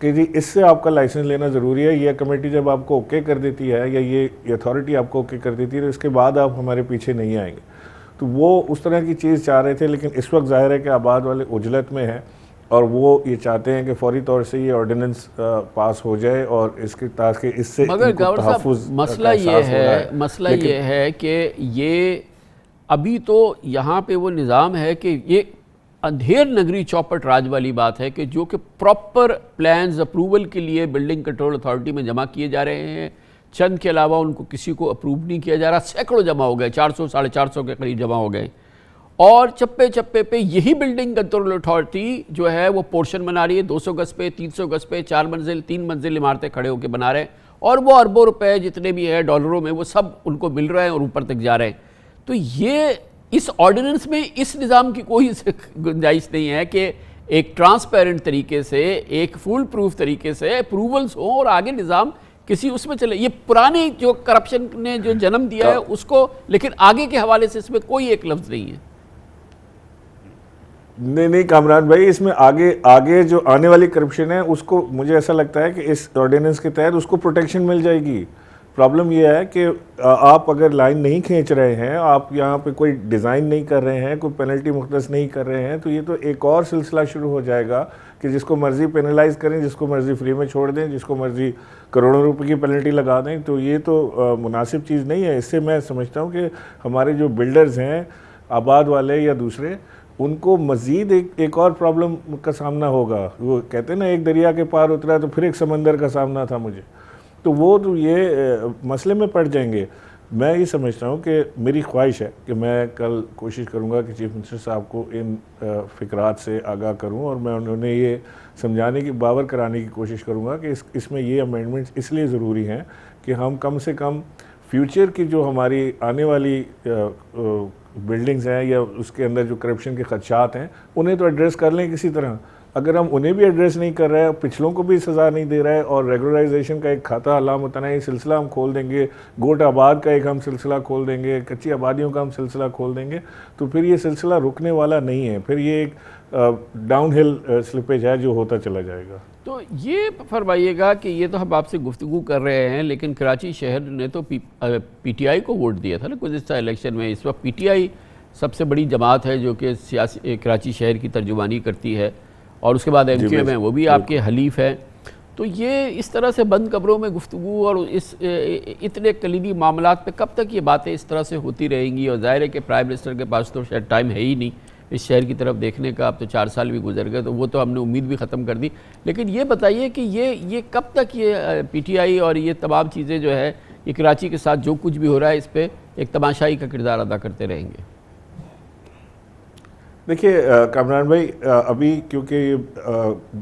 کہ جی اس سے آپ کا لائسنس لینا ضروری ہے. یہ کمیٹی جب آپ کو اوکے کر دیتی ہے یا یہ اتھارٹی آپ کو اوکے کر دیتی ہے تو اس کے بعد آپ ہمارے پیچھے نہیں آئیں گے. تو وہ اس طرح کی چیز چاہ رہے تھے, لیکن اس وقت ظاہر ہے کہ آباد والے عجلت میں ہیں اور وہ یہ چاہتے ہیں کہ فوری طور سے یہ آرڈیننس پاس ہو جائے اور اس کے تاکہ اس سے مگر گورنر صاحب مسئلہ یہ ہے کہ یہ ابھی تو یہاں پہ وہ نظام ہے کہ یہ اندھیر نگری چوپٹ راج والی بات ہے کہ جو کہ پراپر پلانز اپروول کے لیے بلڈنگ کنٹرول اتھارٹی میں جمع کیے جا رہے ہیں, چند کے علاوہ ان کو کسی کو اپروو نہیں کیا جا رہا. سینکڑوں جمع ہو گئے, 400 450 کے قریب جمع ہو گئے, اور چپے چپے پہ یہی بلڈنگ کنٹرول اتھارٹی جو ہے وہ پورشن بنا رہی ہے 200 گز پہ, 300 گز پہ, 4 منزل 3 منزل عمارتیں کھڑے ہو کے بنا رہے ہیں, اور وہ اربوں روپے جتنے بھی ہیں ڈالروں میں وہ سب ان کو مل رہے ہیں اور اوپر تک جا رہے ہیں. تو یہ اس آرڈیننس میں اس نظام کی کوئی گنجائش نہیں ہے کہ ایک ٹرانسپیرنٹ طریقے سے, ایک فول پروف طریقے سے اپروولز ہوں اور آگے نظام کسی اس میں چلے. یہ پرانے جو کرپشن نے جو جنم دیا ہے اس کو, لیکن آگے کے حوالے سے اس میں کوئی ایک لفظ نہیں ہے. نہیں کامران بھائی, اس میں آگے جو آنے والی کرپشن ہے اس کو مجھے ایسا لگتا ہے کہ اس آرڈیننس کے تحت اس کو پروٹیکشن مل جائے گی. پرابلم یہ ہے کہ آپ اگر لائن نہیں کھینچ رہے ہیں, آپ یہاں پہ کوئی ڈیزائن نہیں کر رہے ہیں, کوئی پینلٹی مختص نہیں کر رہے ہیں, تو یہ تو ایک اور سلسلہ شروع ہو جائے گا کہ جس کو مرضی پینلائز کریں, جس کو مرضی فری میں چھوڑ دیں, جس کو مرضی کروڑوں روپے کی پینلٹی لگا دیں. تو یہ تو مناسب چیز نہیں ہے. اس سے میں سمجھتا ہوں کہ ہمارے جو بلڈرز ہیں آباد والے یا دوسرے, ان کو مزید ایک اور پرابلم کا سامنا ہوگا. وہ کہتے ہیں نا ایک دریا کے پار اترا تو پھر ایک سمندر کا سامنا تھا مجھے, تو وہ تو یہ مسئلے میں پڑ جائیں گے. میں یہ سمجھتا ہوں کہ میری خواہش ہے کہ میں کل کوشش کروں گا کہ چیف منسٹر صاحب کو ان فکرات سے آگاہ کروں, اور میں انہیں یہ سمجھانے کی باور کرانے کی کوشش کروں گا کہ اس میں یہ امینڈمنٹس اس لیے ضروری ہیں کہ ہم کم سے کم فیوچر کی جو ہماری آنے والی بلڈنگز ہیں یا اس کے اندر جو کرپشن کے خدشات ہیں انہیں تو ایڈریس کر لیں کسی طرح. اگر ہم انہیں بھی ایڈریس نہیں کر رہے, پچھلوں کو بھی سزا نہیں دے رہے, اور ریگولرائزیشن کا ایک کھاتا لامتناہی سلسلہ ہم کھول دیں گے, گوٹ آباد کا ایک ہم سلسلہ کھول دیں گے, کچی آبادیوں کا ہم سلسلہ کھول دیں گے, تو پھر یہ سلسلہ رکنے والا نہیں ہے. پھر یہ ایک ڈاؤن ہل سلپیج ہے جو ہوتا چلا جائے گا. تو یہ فرمائیے گا کہ یہ تو ہم آپ سے گفتگو کر رہے ہیں, لیکن کراچی شہر نے تو پی ٹی آئی کو ووٹ دیا تھا نا گزشتہ الیکشن میں. اس وقت پی ٹی آئی سب سے بڑی جماعت ہے جو کہ سیاسی کراچی شہر کی ترجمانی کرتی ہے, اور اس کے بعد ایم کیو ایم ہے, وہ بھی آپ کے حلیف ہے. تو یہ اس طرح سے بند قبروں میں گفتگو اور اس اتنے کلیدی معاملات پہ کب تک یہ باتیں اس طرح سے ہوتی رہیں گی؟ اور ظاہر ہے کہ پرائم منسٹر کے پاس تو شاید ٹائم ہے ہی نہیں اس شہر کی طرف دیکھنے کا. اب تو 4 سال بھی گزر گئے, تو وہ تو ہم نے امید بھی ختم کر دی. لیکن یہ بتائیے کہ یہ کب تک یہ پی ٹی آئی اور یہ تمام چیزیں جو ہے یہ کراچی کے ساتھ جو کچھ بھی ہو رہا ہے اس پہ ایک تماشائی کا کردار ادا کرتے رہیں گے؟ دیکھیے کامران بھائی, ابھی کیونکہ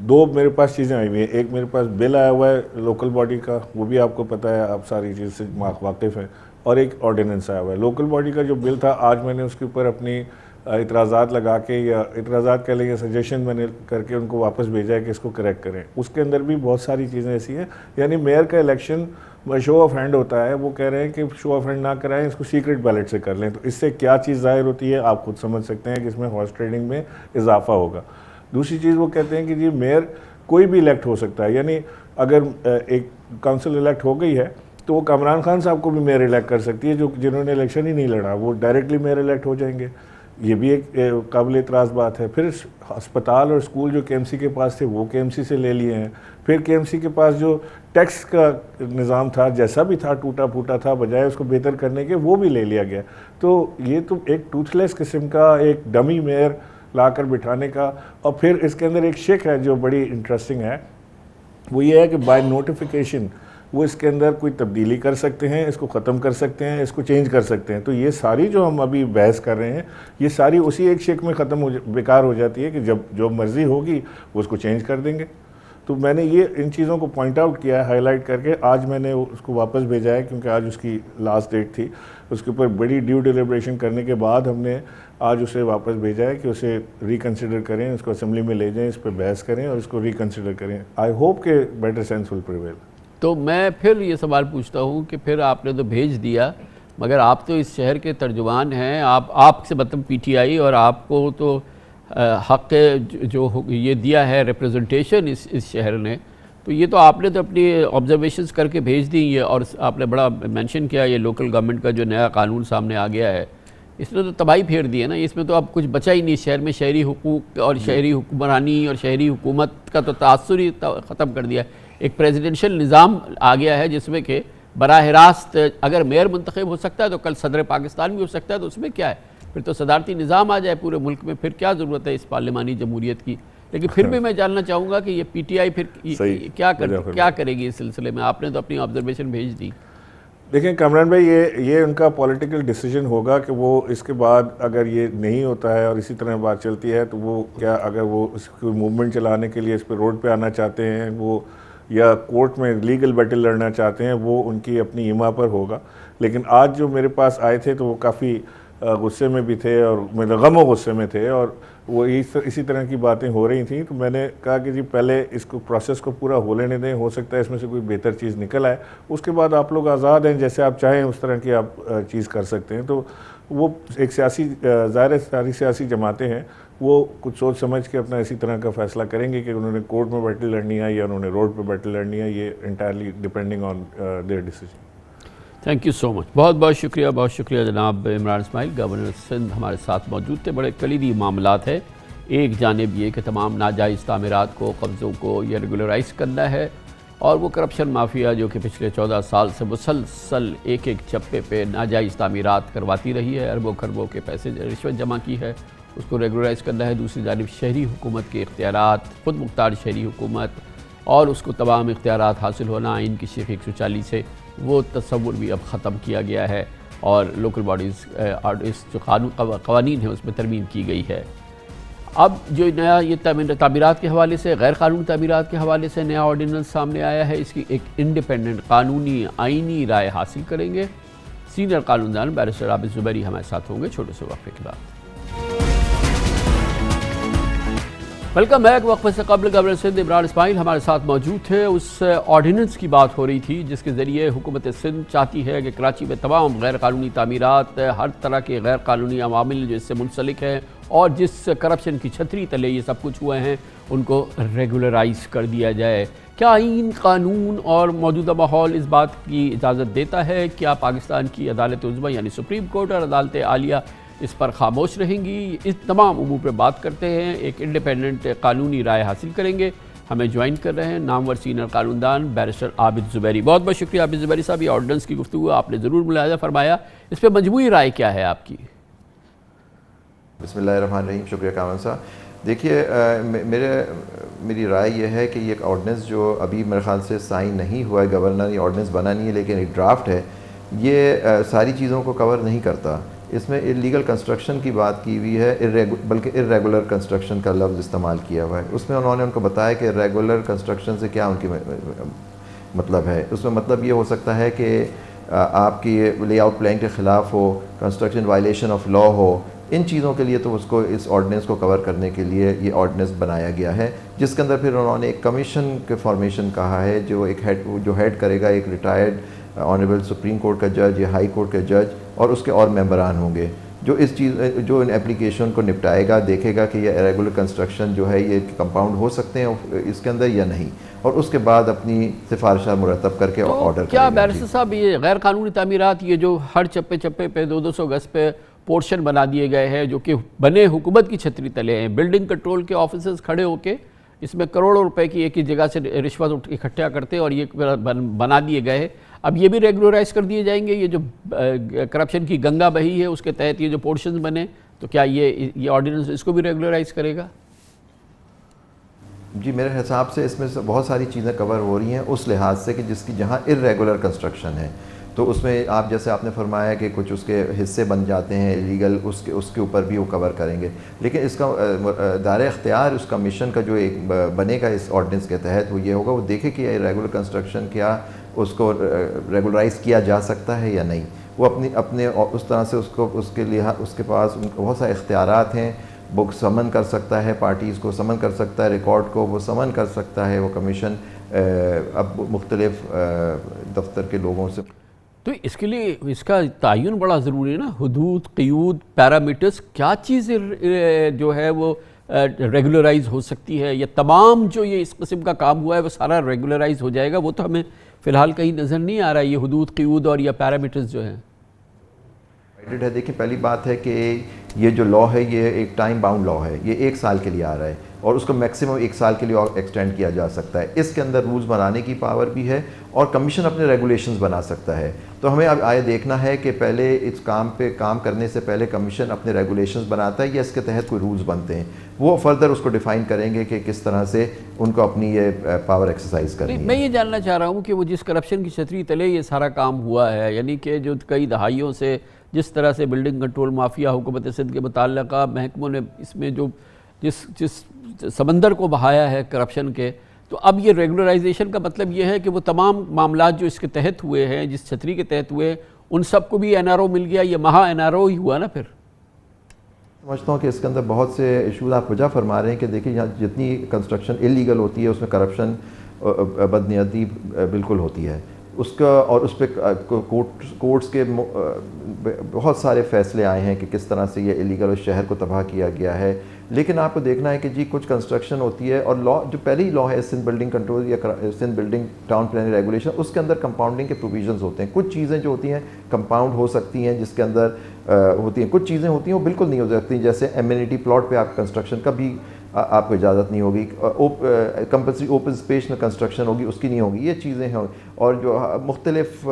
2 میرے پاس چیزیں آئی ہوئی ہیں. ایک میرے پاس بل آیا ہوا ہے لوکل باڈی کا, وہ بھی آپ کو پتہ ہے, آپ ساری چیز سے واقف ہیں, اور ایک آرڈیننس آیا ہوا ہے. لوکل باڈی کا جو بل تھا, آج میں نے اس کے اوپر اپنی اعتراضات لگا کے, یا اعتراضات کہہ لیں یا سجیشن میں نے کر کے ان کو واپس بھیجا ہے کہ اس کو کریکٹ کریں. اس کے اندر بھی بہت ساری چیزیں ایسی ہیں, یعنی میئر کا الیکشن شو آف ہینڈ ہوتا ہے. وہ کہہ رہے ہیں کہ شو آف ہینڈ نہ کرائیں, اس کو سیکرٹ بیلٹ سے کر لیں. تو اس سے کیا چیز ظاہر ہوتی ہے آپ خود سمجھ سکتے ہیں کہ اس میں ہارس ٹریڈنگ میں اضافہ ہوگا. دوسری چیز وہ کہتے ہیں کہ جی میئر کوئی بھی الیکٹ ہو سکتا ہے, یعنی اگر ایک کونسل الیکٹ ہو گئی ہے تو وہ کامران خان صاحب کو بھی میئر الیکٹ کر سکتی ہے, جنہوں نے الیکشن ہی نہیں لڑا, وہ ڈائریکٹلی میئر الیکٹ ہو جائیں گے. یہ بھی ایک قابل اعتراض بات ہے. پھر ہسپتال اور اسکول جو کے ایم سی کے پاس تھے وہ کے ایم سی سے لے لیے ہیں. پھر کے ایم سی کے پاس جو ٹیکس کا نظام تھا, جیسا بھی تھا, ٹوٹا پھوٹا تھا, بجائے اس کو بہتر کرنے کے وہ بھی لے لیا گیا. تو یہ تو ایک ٹوتھ لیس قسم کا ایک ڈمی میئر لا کر بٹھانے کا. اور پھر اس کے اندر ایک شک ہے جو بڑی انٹرسٹنگ ہے, وہ یہ ہے کہ بائی نوٹیفیکیشن وہ اس کے اندر کوئی تبدیلی کر سکتے ہیں, اس کو ختم کر سکتے ہیں, اس کو چینج کر سکتے ہیں. تو یہ ساری جو ہم ابھی بحث کر رہے ہیں یہ ساری اسی ایک شک میں بیکار ہو جاتی ہے کہ جب جو مرضی ہوگی وہ اس کو چینج کر دیں گے. تو میں نے یہ ان چیزوں کو پوائنٹ آؤٹ کیا ہے, ہائی لائٹ کر کے. آج میں نے اس کو واپس بھیجا ہے کیونکہ آج اس کی لاسٹ ڈیٹ تھی. اس کے اوپر بڑی ڈیو ڈیلیبریشن کرنے کے بعد ہم نے آج اسے واپس بھیجا ہے کہ اسے ریکنسیڈر کریں, اس کو اسمبلی میں لے جائیں, اس پہ بحث کریں اور اس کو ریکنسیڈر کریں. آئی ہوپ کہ بیٹر سینس ول پریویل. تو میں پھر یہ سوال پوچھتا ہوں کہ پھر آپ نے تو بھیج دیا, مگر آپ تو اس شہر کے ترجمان ہیں, آپ سے مطلب پی ٹی آئی, اور آپ کو تو حق جو یہ دیا ہے ریپریزنٹیشن اس شہر نے, تو یہ تو آپ نے تو اپنی آبزرویشنز کر کے بھیج دی یہ، اور آپ نے بڑا مینشن کیا یہ لوکل گورنمنٹ کا جو نیا قانون سامنے آ گیا ہے، اس نے تو تباہی پھیر دی ہے نا. اس میں تو اب کچھ بچا ہی نہیں. شہر میں شہری حقوق اور شہری حکمرانی اور شہری حکومت کا تو تاثر ہی ختم کر دیا ہے. ایک پریزیڈنشل نظام آ گیا ہے جس میں کہ براہ راست اگر میئر منتخب ہو سکتا ہے تو کل صدر پاکستان بھی ہو سکتا ہے، تو اس میں کیا ہے؟ پھر تو صدارتی نظام آ جائے پورے ملک میں، پھر کیا ضرورت ہے اس پارلیمانی جمہوریت کی. لیکن پھر بھی میں جاننا چاہوں گا کہ یہ پی ٹی آئی پھر کیا کرے گی اس سلسلے میں؟ آپ نے تو اپنی آبزرویشن بھیج دی. دیکھیں کامران بھائی، یہ ان کا پولیٹیکل ڈیسیجن ہوگا کہ وہ اس کے بعد اگر یہ نہیں ہوتا ہے اور اسی طرح بات چلتی ہے تو وہ کیا، اگر وہ اس کو موومنٹ چلانے کے لیے اس پہ روڈ پہ آنا چاہتے ہیں، وہ یا کورٹ میں لیگل بیٹل لڑنا چاہتے ہیں، وہ ان کی اپنی ایما پر ہوگا. لیکن آج جو میرے پاس آئے تھے تو وہ کافی غصے میں بھی تھے اور میرے غم و غصے میں تھے، اور وہ اسی طرح کی باتیں ہو رہی تھیں. تو میں نے کہا کہ جی پہلے اس کو پروسیس کو پورا ہو لینے دیں، ہو سکتا ہے اس میں سے کوئی بہتر چیز نکل آئے، اس کے بعد آپ لوگ آزاد ہیں، جیسے آپ چاہیں اس طرح کی آپ چیز کر سکتے ہیں. تو وہ ایک سیاسی، ظاہر ساری سیاسی جماعتیں ہیں، وہ کچھ سوچ سمجھ کے اپنا اسی طرح کا فیصلہ کریں گے کہ انہوں نے کورٹ میں بیٹل لڑنی ہے یا انہوں نے روڈ پہ بیٹل لڑنی ہے. یہ entirely depending on their decision. Thank you so much. بہت بہت شکریہ جناب عمران اسماعیل. گورنر سندھ ہمارے ساتھ موجود تھے. بڑے کلیدی معاملات ہیں. ایک جانب یہ کہ تمام ناجائز تعمیرات کو، قبضوں کو یہ ریگولرائز کرنا ہے، اور وہ کرپشن مافیا جو کہ پچھلے 14 سال سے مسلسل ایک چپے پہ ناجائز تعمیرات کرواتی رہی ہے، اربوں خربوں کے پیسے رشوت جمع کی ہے، اس کو ریگولرائز کرنا ہے. دوسری جانب شہری حکومت کے اختیارات، خود مختار شہری حکومت اور اس کو تمام اختیارات حاصل ہونا آئین کی شیخ 140 سے، وہ تصور بھی اب ختم کیا گیا ہے، اور لوکل باڈیز اس جو قوانین ہیں اس میں ترمیم کی گئی ہے. اب جو نیا یہ تعمیرات کے حوالے سے، غیر قانونی تعمیرات کے حوالے سے نیا آرڈیننس سامنے آیا ہے، اس کی ایک انڈیپینڈنٹ قانونی آئینی رائے حاصل کریں گے. سینئر قانون دان بیرسٹر عابد زبیری ہمارے ساتھ ہوں گے چھوٹے سے وقفے کے بعد. Welcome back. وقفے سے قبل گورنر سندھ عمران اسماعیل ہمارے ساتھ موجود تھے. اس آرڈیننس کی بات ہو رہی تھی جس کے ذریعے حکومت سندھ چاہتی ہے کہ کراچی میں تمام غیر قانونی تعمیرات، ہر طرح کے غیر قانونی عوامل جو اس سے منسلک ہیں اور جس کرپشن کی چھتری تلے یہ سب کچھ ہوئے ہیں، ان کو ریگولرائز کر دیا جائے. کیا آئین، قانون اور موجودہ ماحول اس بات کی اجازت دیتا ہے؟ کیا پاکستان کی عدالت عظمیٰ یعنی سپریم کورٹ اور عدالت عالیہ اس پر خاموش رہیں گی؟ اس تمام امور پر بات کرتے ہیں، ایک انڈیپینڈنٹ قانونی رائے حاصل کریں گے. ہمیں جوائن کر رہے ہیں نامور سینئر قانون دان بیرسٹر عابد زبیری. بہت بہت شکریہ عابد زبیری صاحب. یہ آرڈیننس کی گفتگو آپ نے ضرور ملاحظہ فرمایا، اس پہ مجموعی رائے کیا ہے آپ کی؟ بسم اللہ الرحمن الرحیم. شکریہ کامران صاحب. دیکھیے میری رائے یہ ہے کہ یہ ایک آرڈیننس جو ابھی میرے خیال سے سائن نہیں ہوا ہے، گورنر یہ آرڈیننس بنا نہیں ہے لیکن ایک ڈرافٹ ہے، یہ ساری چیزوں کو کور نہیں کرتا. اس میں اللیگل کنسٹرکشن کی بات کی ہوئی ہے، بلکہ ارریگولر کنسٹرکشن کا لفظ استعمال کیا ہوا ہے. اس میں انہوں نے ان کو بتایا کہ ریگولر کنسٹرکشن سے کیا ان کی مطلب ہے. اس میں مطلب یہ ہو سکتا ہے کہ آپ کی لے آؤٹ پلان کے خلاف ہو، کنسٹرکشن وائلیشن آف لا ہو، ان چیزوں کے لیے تو اس کو اس آرڈیننس کو کور کرنے کے لیے یہ آرڈیننس بنایا گیا ہے، جس کے اندر پھر انہوں نے ایک کمیشن کے فارمیشن کہا ہے جو ایک ہیڈ کرے گا، ایک ریٹائرڈ آنریبل سپریم کورٹ کا جج یا ہائی کورٹ کا جج، اور اس کے اور ممبران ہوں گے جو اس چیز جو ان اپلیکیشن کو نپٹائے گا، دیکھے گا کہ یہ ریگولر کنسٹرکشن جو ہے یہ کمپاؤنڈ ہو سکتے ہیں اس کے اندر یا نہیں، اور اس کے بعد اپنی سفارشات مرتب کر کے آرڈر کرے گا. کیا بیرسٹر صاحب یہ غیر قانونی تعمیرات، یہ جو ہر چپے پہ 200 گز پہ پورشن بنا دیے گئے ہیں جو کہ بنے حکومت کی چھتری تلے ہیں، بلڈنگ کنٹرول کے آفیسرز کھڑے ہو کے اس میں کروڑوں روپے کی ایک ہی جگہ سے رشوت اکٹھا کرتے اور یہ بنا دیے گئے ہیں، اب یہ بھی ریگولرائز کر دیے جائیں گے؟ یہ جو کرپشن کی گنگا بہی ہے اس کے تحت یہ جو پورشنز بنے، تو کیا یہ آرڈیننس اس کو بھی ریگولرائز کرے گا؟ جی میرے حساب سے اس میں بہت ساری چیزیں کور ہو رہی ہیں اس لحاظ سے کہ جس کی جہاں ارریگولر کنسٹرکشن ہے تو اس میں آپ جیسے آپ نے فرمایا کہ کچھ اس کے حصے بن جاتے ہیں لیگل، اس کے اوپر بھی وہ کور کریں گے، لیکن اس کا دائرہ اختیار اس کمیشن کا جو ایک بنے گا اس آرڈیننس کے تحت وہ یہ ہوگا، وہ دیکھے کہ یہ ریگولر کنسٹرکشن کیا اس کو ریگولرائز کیا جا سکتا ہے یا نہیں. وہ اپنے اس طرح سے اس کے پاس بہت سارے اختیارات ہیں، وہ سمن کر سکتا ہے، پارٹیز کو سمن کر سکتا ہے، ریکارڈ کو وہ سمن کر سکتا ہے وہ کمیشن اب مختلف دفتر کے لوگوں سے. تو اس کے لیے اس کا تعین بڑا ضروری ہے نا، حدود، قیود، پیرامیٹرز، کیا چیز جو ہے وہ ریگولرائز ہو سکتی ہے، یا تمام جو یہ اس قسم کا کام ہوا ہے وہ سارا ریگولرائز ہو جائے گا؟ وہ تو ہمیں فی الحال کہیں نظر نہیں آ رہا ہے، یہ حدود قیود اور یا پیرامیٹرز جو ہیں۔ ہے دیکھیں، پہلی بات ہے کہ یہ جو لا ہے یہ ایک ٹائم باؤنڈ لا ہے، یہ 1 سال کے لیے آ رہا ہے اور اس کو میکسیمم 1 سال کے لیے اور ایکسٹینڈ کیا جا سکتا ہے۔ اس کے اندر رولز بنانے کی پاور بھی ہے اور کمیشن اپنے ریگولیشنز بنا سکتا ہے۔ تو ہمیں اب آئے دیکھنا ہے کہ پہلے اس کام پہ کام کرنے سے پہلے کمیشن اپنے ریگولیشنز بناتا ہے یا اس کے تحت کوئی رولز بنتے ہیں، وہ فردر اس کو ڈیفائن کریں گے کہ کس طرح سے ان کو اپنی یہ پاور ایکسرسائز کرنی ہے۔ میں یہ جاننا چاہ رہا ہوں کہ وہ جس کرپشن کی چھتری تلے یہ سارا کام ہوا ہے، یعنی کہ جو کئی دہائیوں سے جس طرح سے بلڈنگ کنٹرول مافیا حکومت سندھ کے متعلقہ محکموں نے اس میں جو جس سمندر کو بہایا ہے کرپشن کے، تو اب یہ ریگولرائزیشن کا مطلب یہ ہے کہ وہ تمام معاملات جو اس کے تحت ہوئے ہیں، جس چھتری کے تحت ہوئے ہیں، ان سب کو بھی این آر او مل گیا، یہ مہا این آر او ہی ہوا نا پھر؟ سمجھتا ہوں کہ اس کے اندر بہت سے ایشوز آپ وجہ فرما رہے ہیں کہ دیکھیں یہاں جتنی کنسٹرکشن انلیگل ہوتی ہے اس میں کرپشن بدنیتی بالکل ہوتی ہے اس کا، اور اس پہ کورٹس کے بہت سارے فیصلے آئے ہیں کہ کس طرح سے یہ انلیگل اس شہر کو تباہ کیا گیا ہے۔ لیکن آپ کو دیکھنا ہے کہ جی کچھ کنسٹرکشن ہوتی ہے اور لا جو پہلی لا ہے سندھ بلڈنگ کنٹرول یا Sindh building town planning regulation, اس کے اندر کمپاؤنڈنگ کے پروویژنز ہوتے ہیں۔ کچھ چیزیں جو ہوتی ہیں کمپاؤنڈ ہو سکتی ہیں جس کے اندر ہوتی ہیں، کچھ چیزیں ہوتی ہیں وہ بالکل نہیں ہو سکتی، جیسے ایمینٹی پلاٹ پہ آپ کنسٹرکشن کا بھی آپ کو اجازت نہیں ہوگی، کمپلسری اوپن اسپیس میں کنسٹرکشن ہوگی اس کی نہیں ہوگی، یہ چیزیں ہیں۔ اور جو مختلف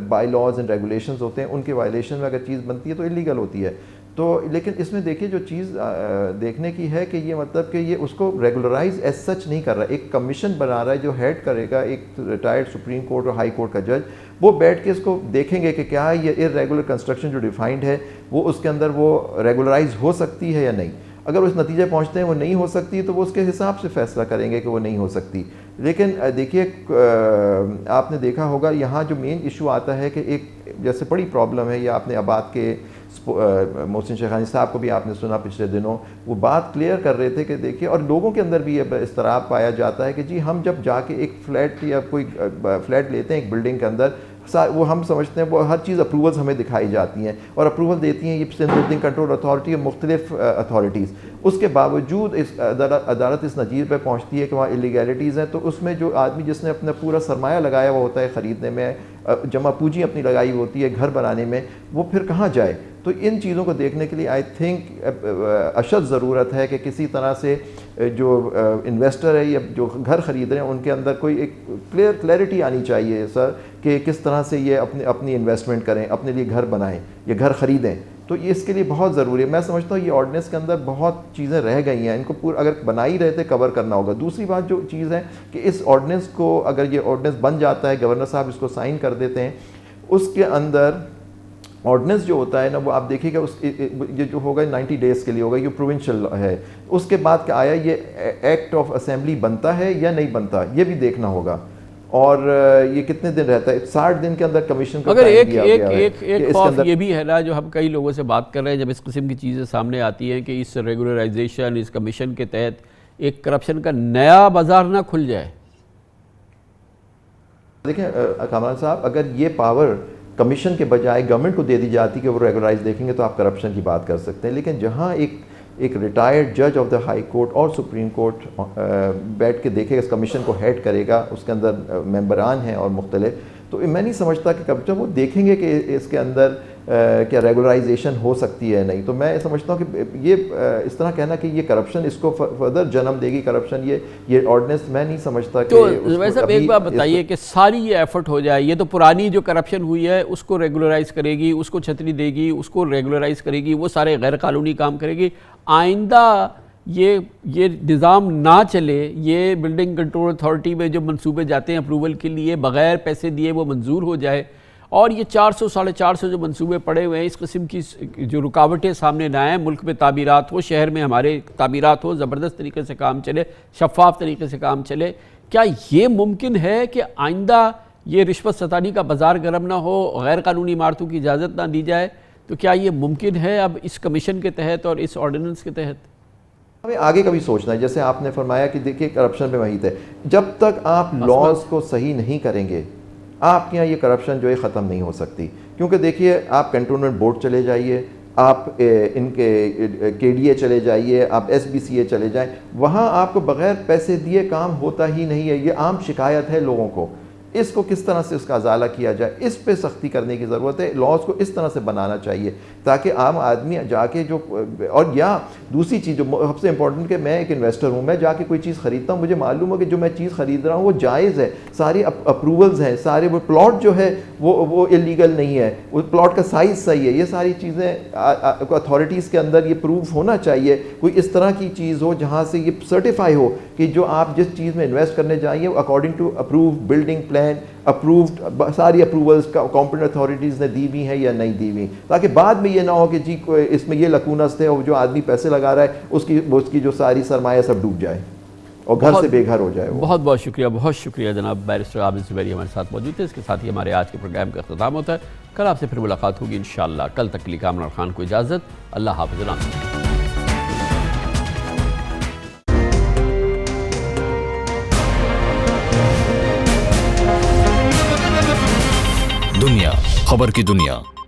بائی لاز اینڈ ریگولیشنز ہوتے ہیں ان کے وائلیشن میں اگر چیز بنتی ہے تو انلیگل ہوتی ہے۔ تو لیکن اس میں دیکھیے جو چیز دیکھنے کی ہے کہ یہ مطلب کہ یہ اس کو ریگولرائز ایز سچ نہیں کر رہا، ایک کمیشن بنا رہا ہے جو ہیڈ کرے گا ایک ریٹائرڈ سپریم کورٹ اور ہائی کورٹ کا جج، وہ بیٹھ کے اس کو دیکھیں گے کہ کیا یہ ارریگولر کنسٹرکشن جو ڈیفائنڈ ہے وہ اس کے اندر وہ ریگولرائز ہو سکتی ہے یا نہیں۔ اگر اس نتیجے پہنچتے ہیں وہ نہیں ہو سکتی تو وہ اس کے حساب سے فیصلہ کریں گے کہ وہ نہیں ہو سکتی۔ لیکن دیکھیے آپ نے دیکھا ہوگا یہاں جو مین ایشو آتا ہے کہ ایک جیسے بڑی پرابلم ہے، یہ آپ نے آباد کے محسن شیخانی صاحب کو بھی آپ نے سنا پچھلے دنوں، وہ بات کلیئر کر رہے تھے کہ دیکھیے، اور لوگوں کے اندر بھی یہ اضطراب پایا جاتا ہے کہ جی ہم جب جا کے ایک فلیٹ یا کوئی فلیٹ لیتے ہیں ایک بلڈنگ کے اندر، وہ ہم سمجھتے ہیں وہ ہر چیز اپروولز ہمیں دکھائی جاتی ہیں اور اپروول دیتی ہیں یہ سندھ بلڈنگ کنٹرول اتھارٹی اور مختلف اتھارٹیز۔ اس کے باوجود اس عدالت اس نتیجے پہ پہنچتی ہے کہ وہاں اللیگیلٹیز ہیں، تو اس میں جو آدمی جس نے اپنا پورا سرمایہ لگایا ہوا ہوتا ہے خریدنے میں، جمع پونجی اپنی لگائی ہوتی ہے گھر بنانے میں، وہ پھر کہاں جائے؟ تو ان چیزوں کو دیکھنے کے لیے آئی تھنک اشد ضرورت ہے کہ کسی طرح سے جو انویسٹر ہے یا جو گھر خرید رہے ہیں ان کے اندر کوئی ایک کلیئرٹی آنی چاہیے سر کہ کس طرح سے یہ اپنی انویسٹمنٹ کریں، اپنے لیے گھر بنائیں یا گھر خریدیں۔ تو یہ اس کے لیے بہت ضروری ہے۔ میں سمجھتا ہوں یہ آرڈیننس کے اندر بہت چیزیں رہ گئی ہیں، ان کو اگر بنا ہی رہتے کور کرنا ہوگا۔ دوسری بات جو چیز ہے کہ اس آرڈیننس کو اگر یہ آرڈیننس بن جاتا ہے، گورنر صاحب اس کو سائن کر دیتے ہیں، اس کے اندر آرڈیننس جو ہوتا ہے نا وہ آپ دیکھیے گا یہ جو ہوگا 90 ڈیز کے لیے ہوگا، یہ پروونشل ہے۔ اس کے بعد کہ آیا یہ ایکٹ آف اسمبلی بنتا ہے یا نہیں بنتا، یہ بھی دیکھنا ہوگا، اور یہ کتنے دن رہتا ہے، 60 دن کے اندر کمیشن کا مگر ایک خوف یہ بھی ہے نا جو ہم کئی لوگوں سے بات کر رہے ہیں جب اس قسم کی چیزیں سامنے آتی ہیں کہ اس ریگولرائزیشن اس کمیشن کے تحت ایک کرپشن کا نیا بازار نہ کھل جائے۔ دیکھیں کامران صاحب، اگر یہ پاور کمیشن کے بجائے گورنمنٹ کو دے دی جاتی کہ وہ ریگولرائز دیکھیں گے تو آپ کرپشن کی بات کر سکتے ہیں، لیکن جہاں ایک ریٹائرڈ جج آف دا ہائی کورٹ اور سپریم کورٹ بیٹھ کے دیکھے گا، اس کمیشن کو ہیڈ کرے گا، اس کے اندر ممبران ہیں اور مختلف، تو میں نہیں سمجھتا کہ کب جب وہ دیکھیں گے کہ اس کے اندر کیا ریگولرائزیشن ہو سکتی ہے نہیں، تو میں سمجھتا ہوں کہ یہ اس طرح کہنا کہ یہ کرپشن اس کو فردر جنم دے گی کرپشن، یہ آرڈیننس میں نہیں سمجھتا کہ تو ویسے ایک بات بتائیے کہ ساری یہ ایفرٹ ہو جائے، یہ تو پرانی جو کرپشن ہوئی ہے اس کو ریگولرائز کرے گی، اس کو چھتری دے گی، اس کو ریگولرائز کرے گی، وہ سارے غیر قانونی کام کرے گی، آئندہ یہ نظام نہ چلے، یہ بلڈنگ کنٹرول اتھارٹی میں جو منصوبے جاتے ہیں اپروول کے لیے بغیر پیسے دیے وہ منظور ہو جائے، اور یہ 400 450 جو منصوبے پڑے ہوئے ہیں اس قسم کی جو رکاوٹیں سامنے نہ آئیں، ملک میں تعمیرات ہو، شہر میں ہمارے تعمیرات ہو، زبردست طریقے سے کام چلے، شفاف طریقے سے کام چلے، کیا یہ ممکن ہے کہ آئندہ یہ رشوت ستانی کا بازار گرم نہ ہو، غیر قانونی عمارتوں کی اجازت نہ دی جائے؟ تو کیا یہ ممکن ہے اب اس کمیشن کے تحت اور اس آرڈیننس کے تحت؟ ہمیں آگے کا بھی سوچنا ہے، جیسے آپ نے فرمایا کہ دیکھیے کرپشن پہ محیط ہے، جب تک آپ لاز کو صحیح نہیں کریں گے آپ کے یہاں یہ کرپشن جو ہے ختم نہیں ہو سکتی، کیونکہ دیکھیے آپ کنٹونمنٹ بورڈ چلے جائیے، آپ ان کے KDA چلے جائیے, آپ SBCA چلے جائیں, وہاں آپ کو بغیر پیسے دیے کام ہوتا ہی نہیں ہے. یہ عام شکایت ہے لوگوں کو. اس کو کس طرح سے اس کا ازالہ کیا جائے, اس پہ سختی کرنے کی ضرورت ہے. لاز کو اس طرح سے بنانا چاہیے تاکہ عام آدمی جا کے جو, اور یا دوسری چیز جو سب سے امپورٹنٹ کہ میں ایک انویسٹر ہوں, میں جا کے کوئی چیز خریدتا ہوں, مجھے معلوم ہو کہ جو میں چیز خرید رہا ہوں وہ جائز ہے, ساری اپروولز ہیں, سارے وہ پلاٹ جو ہے وہ اللیگل نہیں ہے, وہ پلاٹ کا سائز صحیح ہے. یہ ساری چیزیں اتھارٹیز کے اندر یہ پروف ہونا چاہیے. کوئی اس طرح کی چیز ہو جہاں سے یہ سرٹیفائی ہو کہ جو آپ جس چیز میں انویسٹ کرنے جائیے وہ according to approved building plan, approved, ساری اپروولز کمپیٹنٹ اتھارٹیز نے دی ہوئی ہیں یا نہیں دی ہوئی, تاکہ بعد میں یہ نہ ہو کہ جی اس میں یہ لکونس تھے اور جو آدمی پیسے لگا رہا ہے اس کی جو ساری سرمایہ سب ڈوب جائے اور گھر سے بے گھر ہو جائے. بہت بہت شکریہ, بہت شکریہ جناب بیرسٹر عابد زبیری ہمارے ساتھ موجود تھے. اس کے ساتھ ہی ہمارے آج کے پروگرام کا اختتام ہوتا ہے. کل آپ سے پھر ملاقات ہوگی انشاءاللہ. کل تک کے لیے کامران خان کو اجازت. اللہ حافظ. دنیا خبر کی دنیا